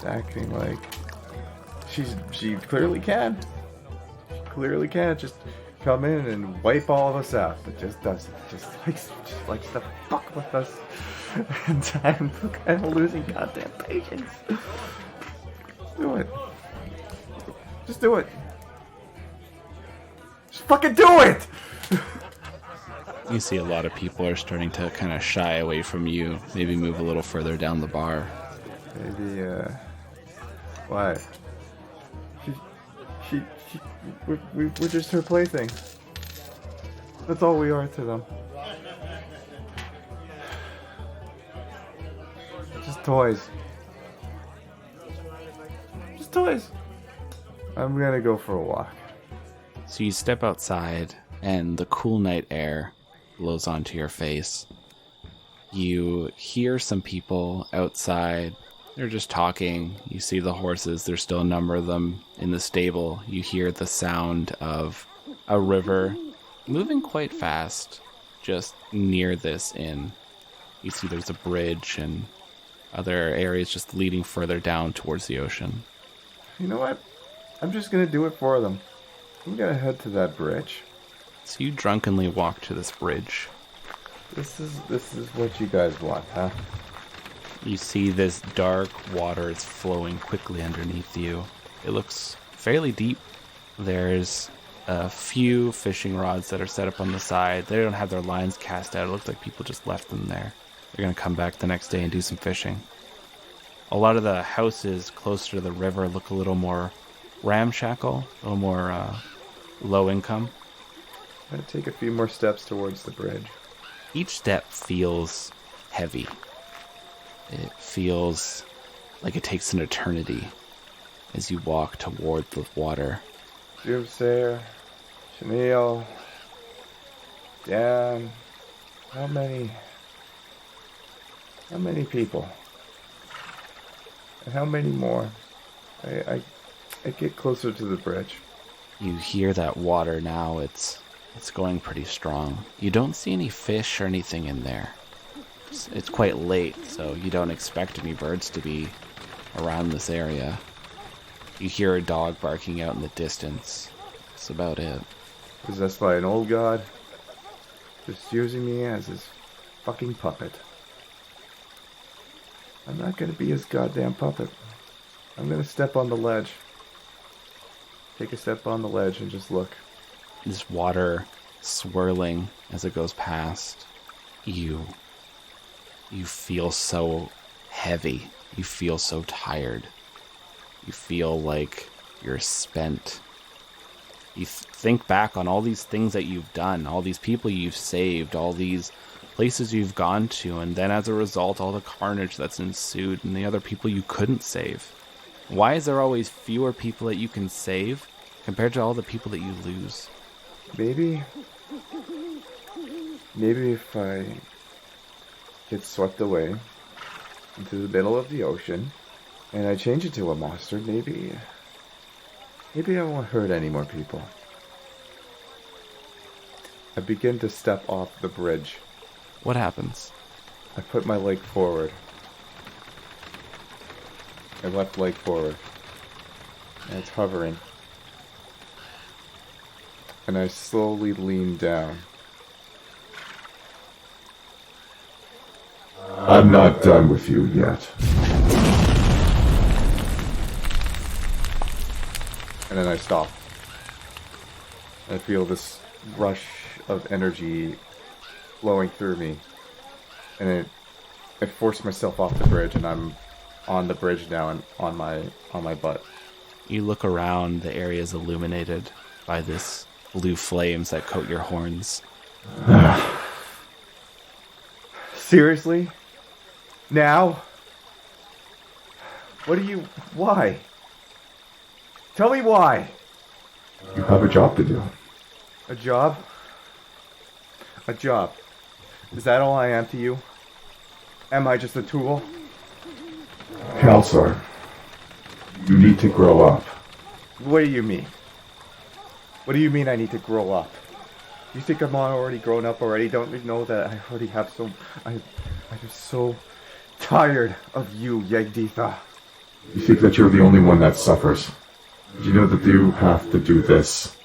[SPEAKER 7] acting like she clearly can. Clearly can just come in and wipe all of us out, but just doesn't. Just likes to fuck with us. And I'm kind of losing goddamn patience. Do it. Just do it. Just fucking do it!
[SPEAKER 6] You see a lot of people are starting to kind of shy away from you, maybe move a little further down the bar.
[SPEAKER 7] Maybe, what? We're just her plaything. That's all we are to them. Just toys. Just toys. I'm gonna go for a walk.
[SPEAKER 6] So you step outside, and the cool night air blows onto your face. You hear some people outside. They're just talking. You see the horses. There's still a number of them in the stable. You hear the sound of a river moving quite fast just near this inn. You see there's a bridge and other areas just leading further down towards the ocean.
[SPEAKER 7] You know what? I'm just gonna do it for them. I'm gonna head to that bridge.
[SPEAKER 6] So you drunkenly walk to this bridge.
[SPEAKER 7] This is what you guys want, huh?
[SPEAKER 6] You see this dark water is flowing quickly underneath you. It looks fairly deep. There's a few fishing rods that are set up on the side. They don't have their lines cast out. It looks like people just left them there. They're going to come back the next day and do some fishing. A lot of the houses closer to the river look a little more ramshackle, a little more low income.
[SPEAKER 7] I'm gonna take a few more steps towards the bridge.
[SPEAKER 6] Each step feels heavy. It feels like it takes an eternity as you walk toward the water.
[SPEAKER 7] Doomsayer, Chenille, Dan, how many people? And how many more? I get closer to the bridge.
[SPEAKER 6] You hear that water now, it's going pretty strong. You don't see any fish or anything in there. It's quite late, so you don't expect any birds to be around this area. You hear a dog barking out in the distance. That's about it.
[SPEAKER 7] Possessed by an old god, just using me as his fucking puppet. I'm not gonna be his goddamn puppet. I'm gonna step on the ledge. Take a step on the ledge and just look.
[SPEAKER 6] This water swirling as it goes past. You feel so heavy. You feel so tired. You feel like you're spent. You think back on all these things that you've done, all these people you've saved, all these places you've gone to, and then as a result, all the carnage that's ensued and the other people you couldn't save. Why is there always fewer people that you can save compared to all the people that you lose?
[SPEAKER 7] Maybe if I get swept away into the middle of the ocean and I change into a monster, maybe Maybe I won't hurt any more people. I begin to step off the bridge.
[SPEAKER 6] What happens?
[SPEAKER 7] I put my leg forward. My left leg forward. And it's hovering. And I slowly lean down. I'm not done with you yet. And then I stop. I feel this rush of energy flowing through me. And I force myself off the bridge, and I'm on the bridge now and on my butt.
[SPEAKER 6] You look around, the area is illuminated by this blue flames that coat your horns.
[SPEAKER 7] Seriously? Now? Why? Tell me why. You have a job to do. A job? A job. Is that all I am to you? Am I just a tool? Kalsaur, you need to grow up. What do you mean? What do you mean I need to grow up? You think I'm already grown up already? Don't you know that I already have I'm just so tired of you, Yagditha. You think that you're the only one that suffers. You know that you have to do this.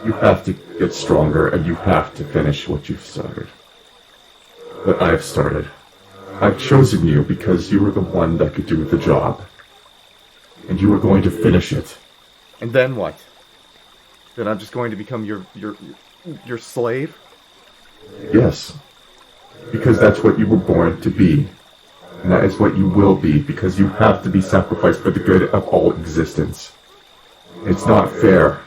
[SPEAKER 7] You have to get stronger, and you have to finish what you've started. But I've started. I've chosen you because you were the one that could do the job. And you were going to finish it. And then what? Then I'm just going to become your slave? Yes. Because that's what you were born to be. And that is what you will be, because you have to be sacrificed for the good of all existence. It's not fair.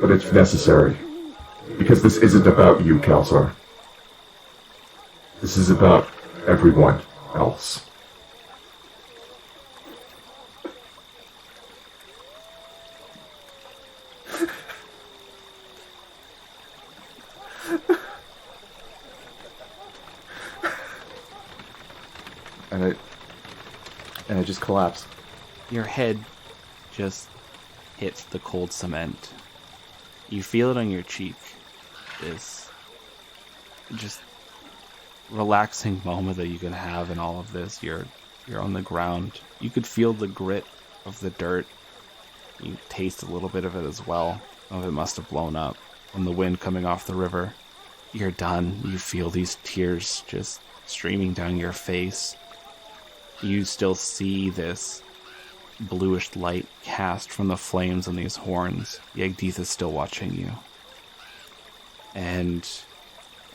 [SPEAKER 7] But it's necessary. Because this isn't about you, Kalsaur. This is about everyone else. And I just collapse.
[SPEAKER 6] Your head just hits the cold cement. You feel it on your cheek. This just relaxing moment that you can have in all of this. You're on the ground. You could feel the grit of the dirt. You taste a little bit of it as well. Some of it must have blown up from the wind coming off the river. You're done. You feel these tears just streaming down your face. You still see this bluish light cast from the flames on these horns. Yagdith is still watching you. And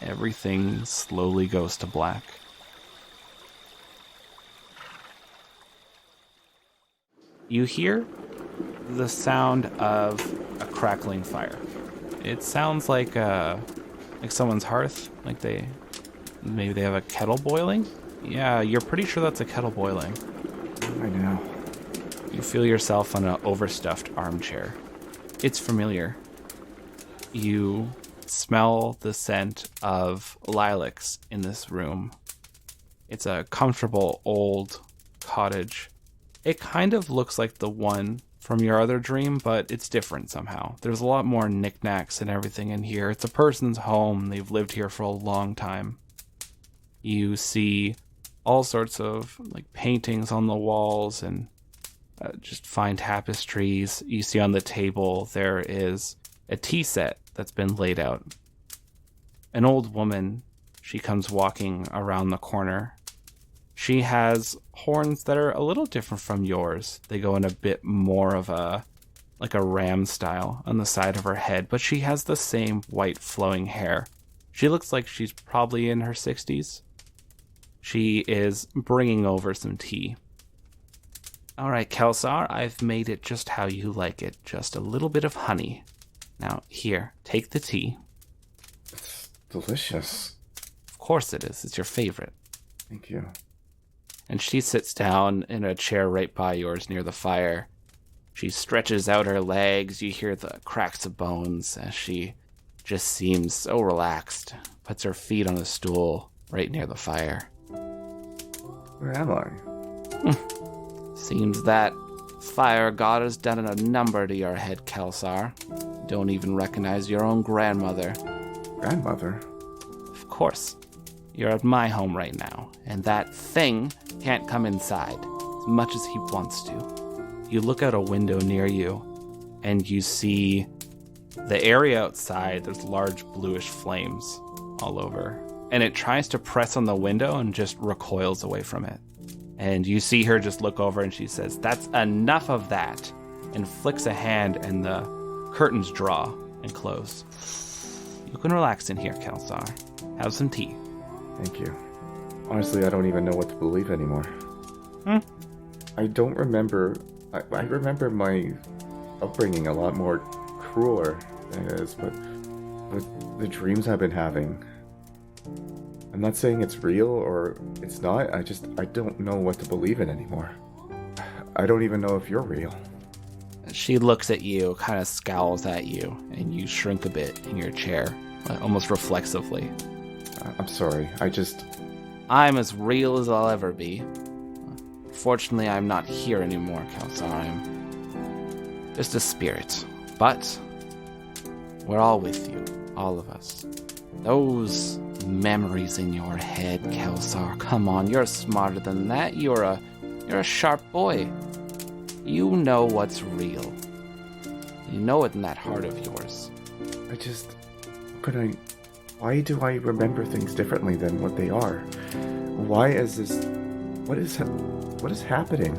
[SPEAKER 6] everything slowly goes to black. You hear the sound of a crackling fire. It sounds like someone's hearth, maybe they have a kettle boiling. Yeah, you're pretty sure that's a kettle boiling.
[SPEAKER 7] I know.
[SPEAKER 6] You feel yourself on an overstuffed armchair. It's familiar. You smell the scent of lilacs in this room. It's a comfortable old cottage. It kind of looks like the one from your other dream, but it's different somehow. There's a lot more knickknacks and everything in here. It's a person's home. They've lived here for a long time. You see all sorts of paintings on the walls and just fine tapestries. You see on the table there is a tea set that's been laid out. An old woman, she comes walking around the corner. She has horns that are a little different from yours. They go in a bit more of a ram style on the side of her head, but she has the same white flowing hair. She looks like she's probably in her 60s. She is bringing over some tea. All right, Kalsaur, I've made it just how you like it. Just a little bit of honey. Now, here, take the tea.
[SPEAKER 7] It's delicious.
[SPEAKER 6] Of course it is. It's your favorite.
[SPEAKER 7] Thank you.
[SPEAKER 6] And she sits down in a chair right by yours near the fire. She stretches out her legs. You hear the cracks of bones as she just seems so relaxed. Puts her feet on a stool right near the fire.
[SPEAKER 7] Where am I?
[SPEAKER 6] Seems that fire god has done a number to your head, Kalsaur. Don't even recognize your own grandmother.
[SPEAKER 7] Grandmother?
[SPEAKER 6] Of course. You're at my home right now, and that thing can't come inside, as much as he wants to. You look out a window near you, and you see the area outside. There's large bluish flames all over, and it tries to press on the window and just recoils away from it. And you see her just look over, and she says, "That's enough of that," and flicks a hand, and the curtains draw and close. You can relax in here, Kalsaur. Have some tea.
[SPEAKER 7] Thank you. Honestly, I don't even know what to believe anymore. I don't remember... I remember my upbringing a lot more crueler than it is, but with the dreams I've been having... I'm not saying it's real or it's not, I don't know what to believe in anymore. I don't even know if you're real.
[SPEAKER 6] She looks at you, kind of scowls at you, and you shrink a bit in your chair, almost reflexively.
[SPEAKER 7] I'm sorry,
[SPEAKER 6] I'm as real as I'll ever be. Fortunately, I'm not here anymore, Kalsaur. I'm just a spirit. But we're all with you, all of us. Those memories in your head, Kalsaur, come on, you're smarter than that. You're a sharp boy. You know what's real. You know it in that heart of yours.
[SPEAKER 7] Why do I remember things differently than what they are? Why is this... What is happening?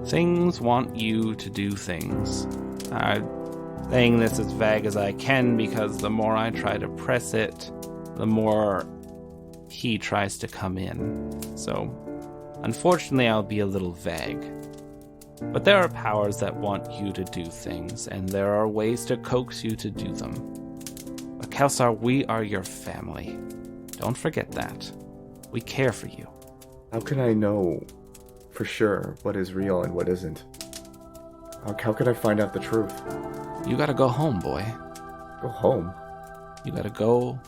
[SPEAKER 6] Things want you to do things. I'm saying this as vague as I can because the more I try to press it, the more he tries to come in. So, unfortunately, I'll be a little vague. But there are powers that want you to do things, and there are ways to coax you to do them. But Kalsaur, we are your family. Don't forget that. We care for you.
[SPEAKER 7] How can I know for sure what is real and what isn't? How can I find out the truth?
[SPEAKER 6] You gotta go home, boy.
[SPEAKER 7] Go home?
[SPEAKER 6] You gotta go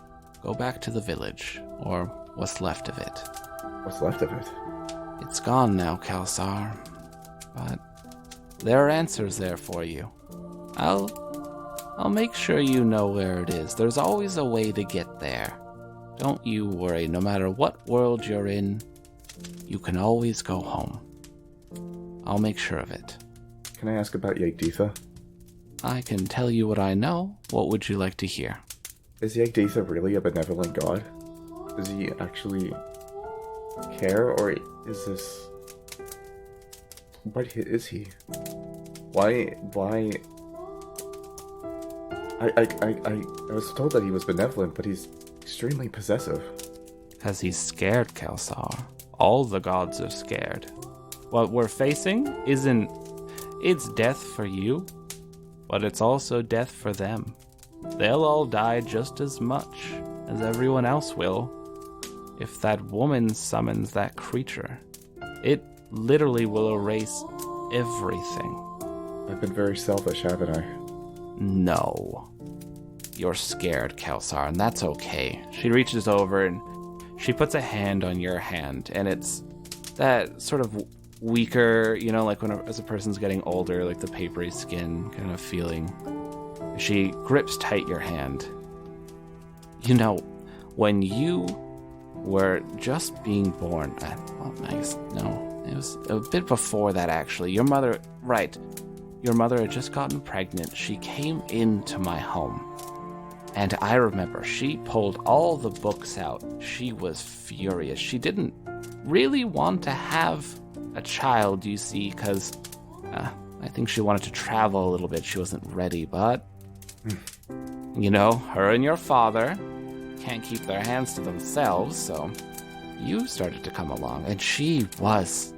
[SPEAKER 6] back to the village, or what's left of it.
[SPEAKER 7] What's left of it?
[SPEAKER 6] It's gone now, Kalsaur. But there are answers there for you. I'll make sure you know where it is. There's always a way to get there. Don't you worry, no matter what world you're in, you can always go home. I'll make sure of it.
[SPEAKER 7] Can I ask about Yagditha?
[SPEAKER 6] I can tell you what I know. What would you like to hear?
[SPEAKER 7] Is Yagditha really a benevolent god? Does he actually care, or is this... What is he? Why... I was told that he was benevolent, but he's extremely possessive.
[SPEAKER 6] Because he's scared, Kalsaur. All the gods are scared. What we're facing isn't... It's death for you, but it's also death for them. They'll all die just as much as everyone else will if that woman summons that creature. It literally will erase everything.
[SPEAKER 7] I've been very selfish, haven't I?
[SPEAKER 6] No. You're scared, Kalsaur, and that's okay. She reaches over and she puts a hand on your hand, and it's that sort of weaker, you know, like as a person's getting older, like the papery skin kind of feeling. She grips tight your hand. You know, when you were just being born, it was a bit before that, actually. Your mother had just gotten pregnant. She came into my home. And I remember she pulled all the books out. She was furious. She didn't really want to have a child, you see, because I think she wanted to travel a little bit. She wasn't ready, but, you know, her and your father can't keep their hands to themselves, so you started to come along. And she was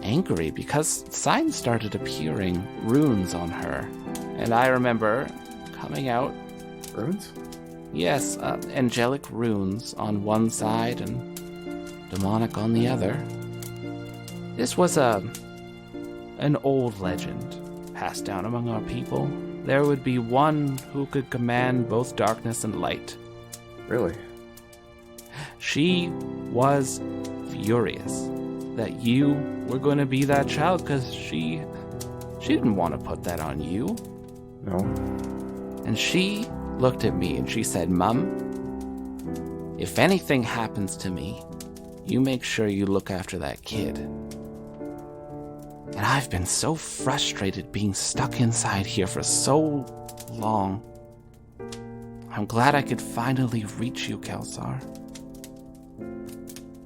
[SPEAKER 6] angry because signs started appearing, runes on her. And I remember coming out.
[SPEAKER 7] Runes?
[SPEAKER 6] Yes, angelic runes on one side and demonic on the other. This was an old legend passed down among our people. There would be one who could command both darkness and light.
[SPEAKER 7] Really?
[SPEAKER 6] She was furious. that you were going to be that child because she didn't want to put that on you.
[SPEAKER 7] No.
[SPEAKER 6] And she looked at me and she said, Mum, if anything happens to me, you make sure you look after that kid. And I've been so frustrated being stuck inside here for so long. I'm glad I could finally reach you, Kalsaur.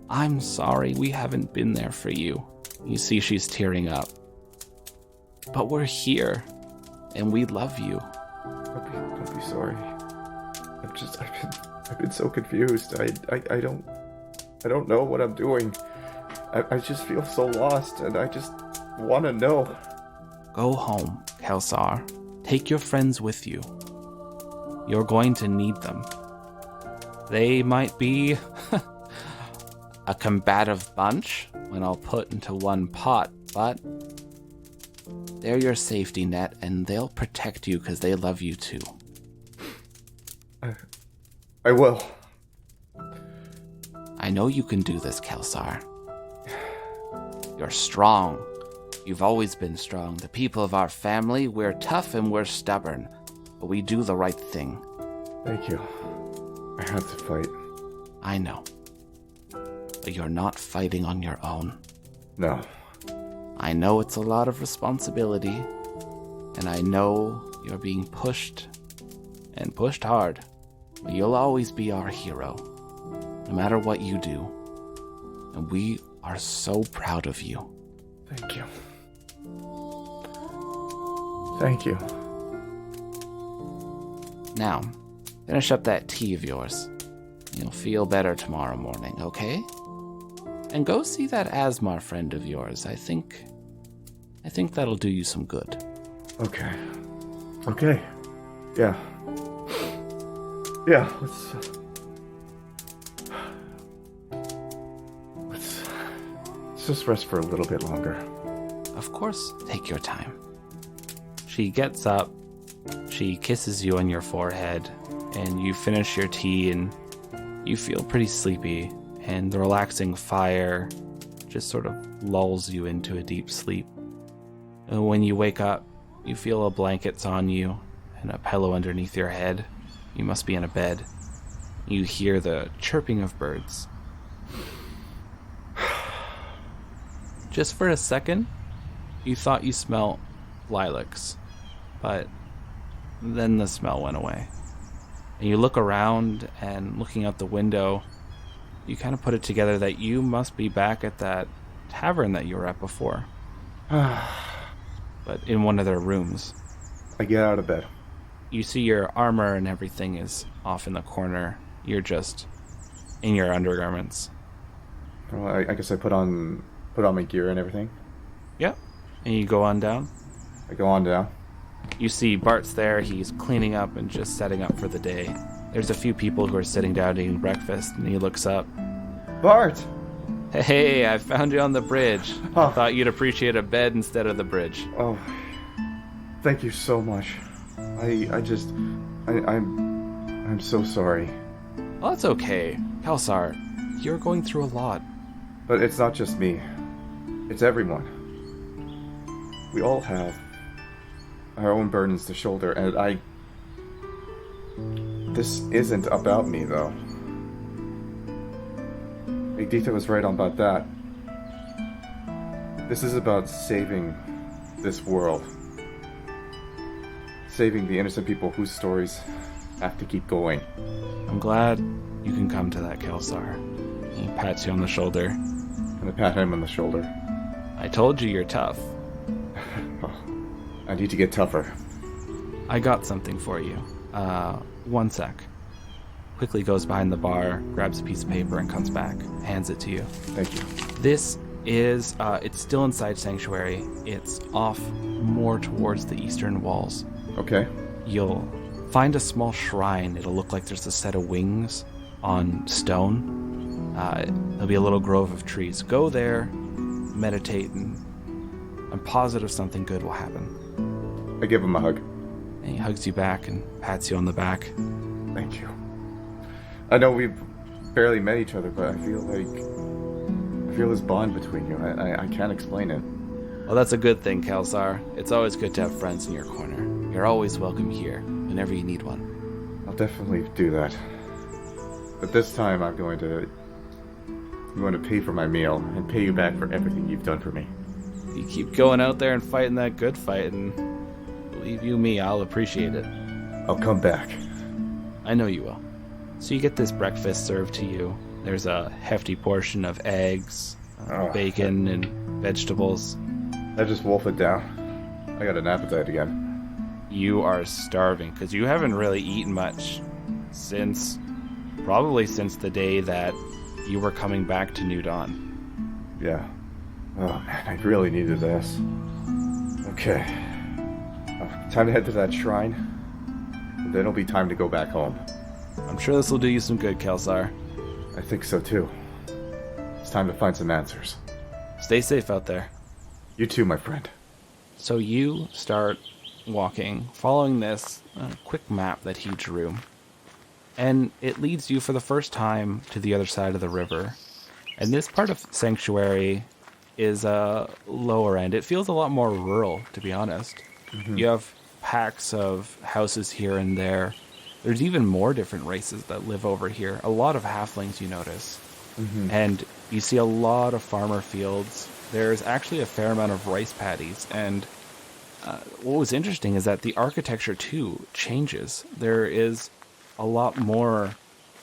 [SPEAKER 6] I'm sorry we haven't been there for you. You see she's tearing up. But we're here, and we love you.
[SPEAKER 7] Don't be sorry. I've been so confused. I don't know what I'm doing. I just feel so lost, and I just want to know.
[SPEAKER 6] Go home, Kalsaur. Take your friends with you. You're going to need them. They might be a combative bunch when all put into one pot, but they're your safety net, and they'll protect you because they love you too.
[SPEAKER 7] I will.
[SPEAKER 6] I know you can do this, Kalsaur. You're strong. You've always been strong. The people of our family, we're tough and we're stubborn, but we do the right thing.
[SPEAKER 7] Thank you. I had to fight.
[SPEAKER 6] I know. But you're not fighting on your own.
[SPEAKER 7] No.
[SPEAKER 6] I know it's a lot of responsibility, and I know you're being pushed, and pushed hard, but you'll always be our hero, no matter what you do. And we are so proud of you.
[SPEAKER 7] Thank you. Thank you.
[SPEAKER 6] Now, finish up that tea of yours. You'll feel better tomorrow morning, okay? And go see that Asmar friend of yours. I think that'll do you some good.
[SPEAKER 7] Okay. Yeah. Yeah, let's just rest for a little bit longer.
[SPEAKER 6] Of course, take your time. She gets up, she kisses you on your forehead, and you finish your tea and you feel pretty sleepy, and the relaxing fire just sort of lulls you into a deep sleep. And when you wake up, you feel a blanket's on you and a pillow underneath your head. You must be in a bed. You hear the chirping of birds. Just for a second, you thought you smelled lilacs, but then the smell went away. And you look around, and looking out the window, you kind of put it together that you must be back at that tavern that you were at before. But in one of their rooms.
[SPEAKER 7] I get out of bed.
[SPEAKER 6] You see your armor and everything is off in the corner. You're just in your undergarments.
[SPEAKER 7] Well, I guess I put on my gear and everything.
[SPEAKER 6] Yep. And you go on down.
[SPEAKER 7] I go on down.
[SPEAKER 6] You see Bart's there. He's cleaning up and just setting up for the day. There's a few people who are sitting down eating breakfast, and he looks up.
[SPEAKER 7] Bart!
[SPEAKER 6] Hey, I found you on the bridge.
[SPEAKER 7] Oh.
[SPEAKER 6] I thought you'd appreciate a bed instead of the bridge.
[SPEAKER 7] Oh, thank you so much. I'm so sorry.
[SPEAKER 6] Well, that's okay. Kalsaur, you're going through a lot.
[SPEAKER 7] But it's not just me. It's everyone. We all have our own burdens to shoulder, and this isn't about me, though. Igdita was right on about that. This is about saving this world. Saving the innocent people whose stories have to keep going.
[SPEAKER 6] I'm glad you can come to that, Kalsaur. He pats you on the shoulder.
[SPEAKER 7] And I pat him on the shoulder.
[SPEAKER 6] I told you you're tough.
[SPEAKER 7] I need to get tougher.
[SPEAKER 6] I got something for you. One sec. Quickly goes behind the bar, grabs a piece of paper, and comes back. Hands it to you.
[SPEAKER 7] Thank you.
[SPEAKER 6] This is, it's still inside Sanctuary. It's off more towards the eastern walls.
[SPEAKER 7] Okay.
[SPEAKER 6] You'll find a small shrine. It'll look like there's a set of wings on stone. There'll be a little grove of trees. Go there, meditate, and I'm positive something good will happen.
[SPEAKER 7] I give him a hug.
[SPEAKER 6] And he hugs you back and pats you on the back.
[SPEAKER 7] Thank you. I know we've barely met each other, but I feel feel this bond between you. I can't explain it.
[SPEAKER 6] Well, that's a good thing, Kalsaur. It's always good to have friends in your corner. You're always welcome here, whenever you need one.
[SPEAKER 7] I'll definitely do that. But this time I'm going to pay for my meal and pay you back for everything you've done for me.
[SPEAKER 6] You keep going out there and fighting that good fight, and believe you me, I'll appreciate it.
[SPEAKER 7] I'll come back.
[SPEAKER 6] I know you will. So you get this breakfast served to you. There's a hefty portion of eggs, bacon, and vegetables.
[SPEAKER 7] I just wolf it down. I got an appetite again.
[SPEAKER 6] You are starving, because you haven't really eaten much probably since the day that you were coming back to New Dawn.
[SPEAKER 7] Yeah. Oh man, I really needed this. Okay. Time to head to that shrine. And then it'll be time to go back home.
[SPEAKER 6] I'm sure this will do you some good, Kalsaur.
[SPEAKER 7] I think so too. It's time to find some answers.
[SPEAKER 6] Stay safe out there.
[SPEAKER 7] You too, my friend.
[SPEAKER 6] So you start walking, following this quick map that he drew. And it leads you for the first time to the other side of the river. And this part of Sanctuary is lower end. It feels a lot more rural, to be honest. Mm-hmm. You have packs of houses here and there. There's even more different races that live over here. A lot of halflings, you notice. Mm-hmm. And you see a lot of farmer fields. There's actually a fair amount of rice paddies. And what was interesting is that the architecture, too, changes. There is a lot more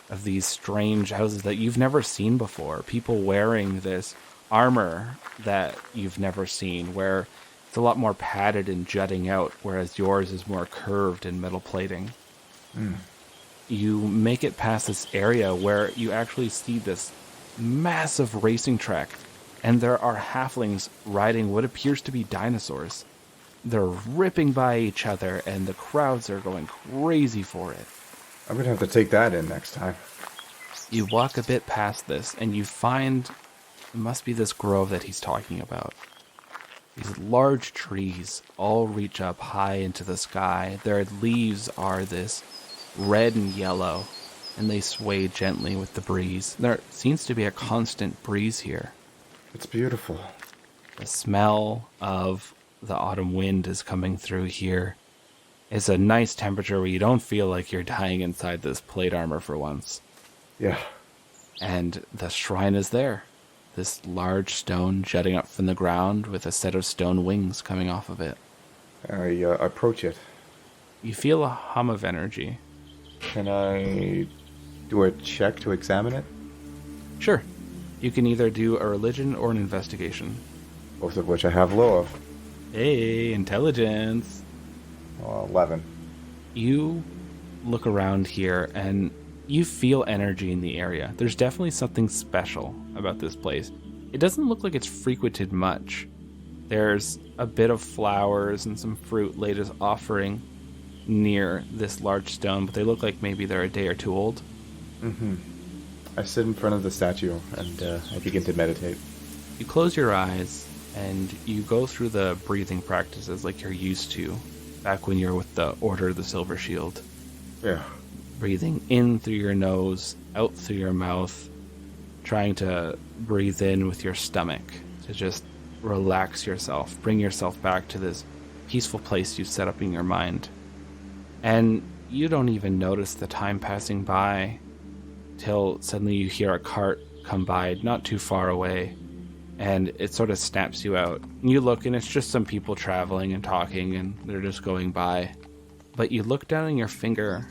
[SPEAKER 6] of these strange houses that you've never seen before. People wearing this armor that you've never seen, where it's a lot more padded and jutting out, whereas yours is more curved and metal plating. Mm. You make it past this area where you actually see this massive racing track, and there are halflings riding what appears to be dinosaurs. They're ripping by each other, and the crowds are going crazy for it.
[SPEAKER 7] I'm going to have to take that in next time.
[SPEAKER 6] You walk a bit past this, and you find it must be this grove that he's talking about. These large trees all reach up high into the sky. Their leaves are this red and yellow, and they sway gently with the breeze. There seems to be a constant breeze here.
[SPEAKER 7] It's beautiful.
[SPEAKER 6] The smell of the autumn wind is coming through here. It's a nice temperature where you don't feel like you're dying inside this plate armor for once.
[SPEAKER 7] Yeah.
[SPEAKER 6] And the shrine is there. This large stone jutting up from the ground with a set of stone wings coming off of it.
[SPEAKER 7] I approach it.
[SPEAKER 6] You feel a hum of energy.
[SPEAKER 7] Can I do a check to examine it?
[SPEAKER 6] Sure. You can either do a religion or an investigation.
[SPEAKER 7] Both of which I have low of.
[SPEAKER 6] Hey, intelligence.
[SPEAKER 7] 11.
[SPEAKER 6] You look around here and you feel energy in the area. There's definitely something special about this place. It doesn't look like it's frequented much. There's a bit of flowers and some fruit laid as offering near this large stone, but they look like maybe they're a day or two old.
[SPEAKER 7] Mm-hmm. I sit in front of the statue and I begin to meditate.
[SPEAKER 6] You close your eyes and you go through the breathing practices like you're used to back when you're with the Order of the Silver Shield.
[SPEAKER 7] Yeah.
[SPEAKER 6] Breathing in through your nose, out through your mouth, trying to breathe in with your stomach to just relax yourself, bring yourself back to this peaceful place you've set up in your mind. And you don't even notice the time passing by till suddenly you hear a cart come by not too far away, and it sort of snaps you out. And you look, and it's just some people traveling and talking, and they're just going by. But you look down on your finger,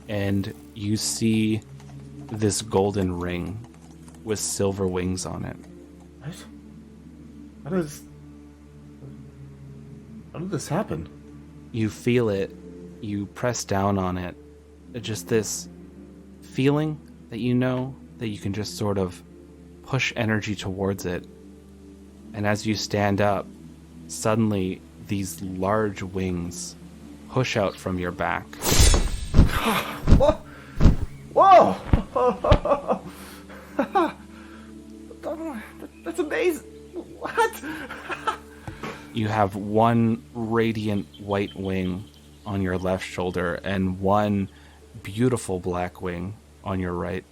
[SPEAKER 6] and you see this golden ring with silver wings on it.
[SPEAKER 7] What? How did this happen?
[SPEAKER 6] You feel it. You press down on it. Just this feeling that you know that you can just sort of push energy towards it. And as you stand up, suddenly these large wings push out from your back.
[SPEAKER 7] Whoa! Whoa! That's amazing! What?
[SPEAKER 6] You have one radiant white wing on your left shoulder and one beautiful black wing on your right.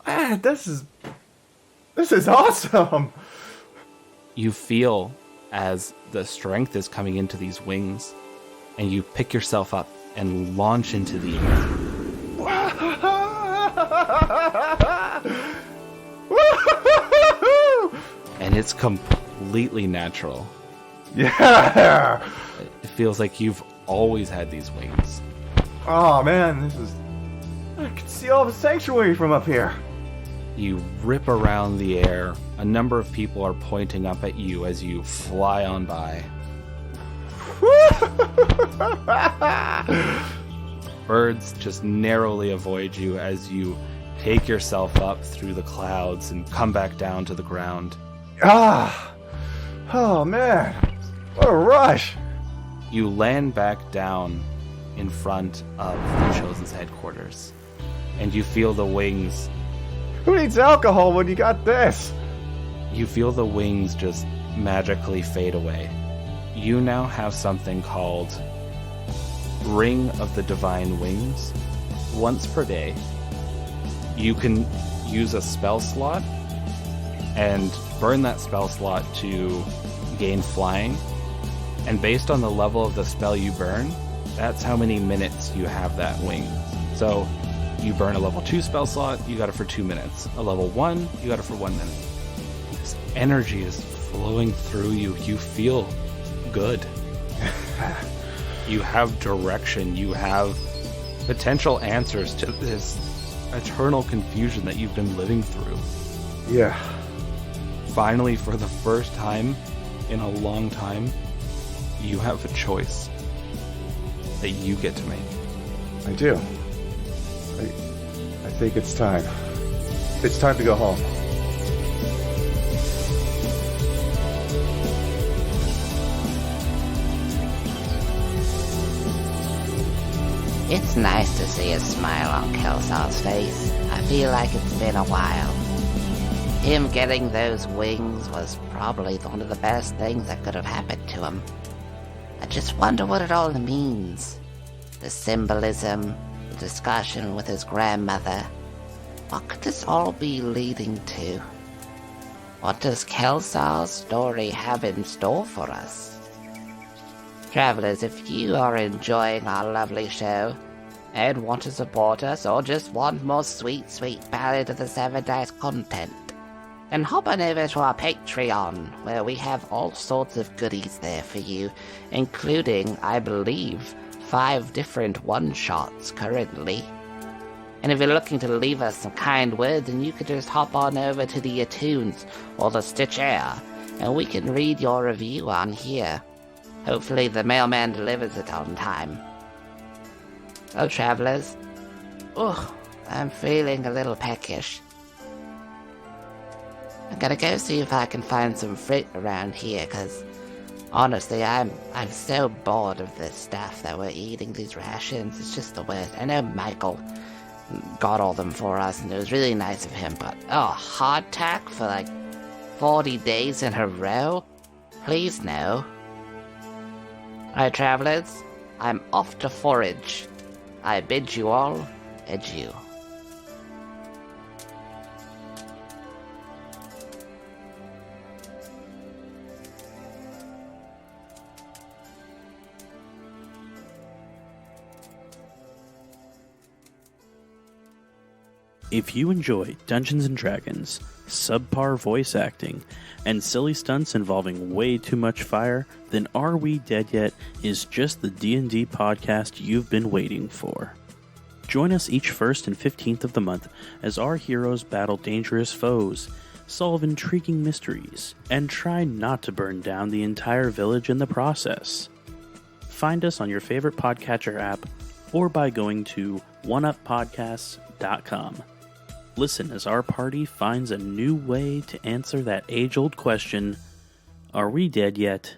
[SPEAKER 7] Man, this is This is awesome!
[SPEAKER 6] You feel as the strength is coming into these wings, and you pick yourself up and launch into the air. And it's completely natural.
[SPEAKER 7] Yeah!
[SPEAKER 6] It feels like you've always had these wings.
[SPEAKER 7] Oh man, this is... I can see all the sanctuary from up here.
[SPEAKER 6] You rip around the air. A number of people are pointing up at you as you fly on by. Birds just narrowly avoid you as you take yourself up through the clouds and come back down to the ground.
[SPEAKER 7] Ah! Oh man, what a rush!
[SPEAKER 6] You land back down in front of the Chosen's headquarters, and you feel the wings.
[SPEAKER 7] Who needs alcohol when you got this?
[SPEAKER 6] You feel the wings just magically fade away. You now have something called Ring of the Divine Wings. Once per day, you can use a spell slot and burn that spell slot to gain flying. And based on the level of the spell you burn, that's how many minutes you have that wing. So you burn a level 2 spell slot, you got it for 2 minutes. A level 1, you got it for 1 minute. This energy is flowing through you. You feel good. You have direction. You have potential answers to this eternal confusion that you've been living through.
[SPEAKER 7] Yeah.
[SPEAKER 6] Finally, for the first time in a long time, you have a choice that you get to make.
[SPEAKER 7] I do. I think it's time. It's time to go home.
[SPEAKER 3] It's nice to see a smile on Kalsaur's face. I feel like it's been a while. Him getting those wings was probably one of the best things that could have happened to him. I just wonder what it all means. The symbolism, the discussion with his grandmother. What could this all be leading to? What does Kalsaur's story have in store for us? Travelers, if you are enjoying our lovely show and want to support us or just want more sweet, sweet Ballad of the Seven Dice content, then hop on over to our Patreon, where we have all sorts of goodies there for you, including, I believe, 5 different one-shots currently. And if you're looking to leave us some kind words, then you could just hop on over to the iTunes or the Stitcher, and we can read your review on here. Hopefully the mailman delivers it on time. So travelers, I'm feeling a little peckish. I'm gonna go see if I can find some fruit around here, cause honestly, I'm so bored of this stuff that we're eating, these rations. It's just the worst. I know Michael got all them for us, and it was really nice of him, but hardtack for like 40 days in a row? Please no. Alright, travelers, I'm off to forage. I bid you all adieu.
[SPEAKER 8] If you enjoy Dungeons & Dragons, subpar voice acting, and silly stunts involving way too much fire, then Are We Dead Yet is just the D&D podcast you've been waiting for. Join us each 1st and 15th of the month as our heroes battle dangerous foes, solve intriguing mysteries, and try not to burn down the entire village in the process. Find us on your favorite podcatcher app or by going to oneuppodcasts.com. Listen as our party finds a new way to answer that age-old question, are we dead yet?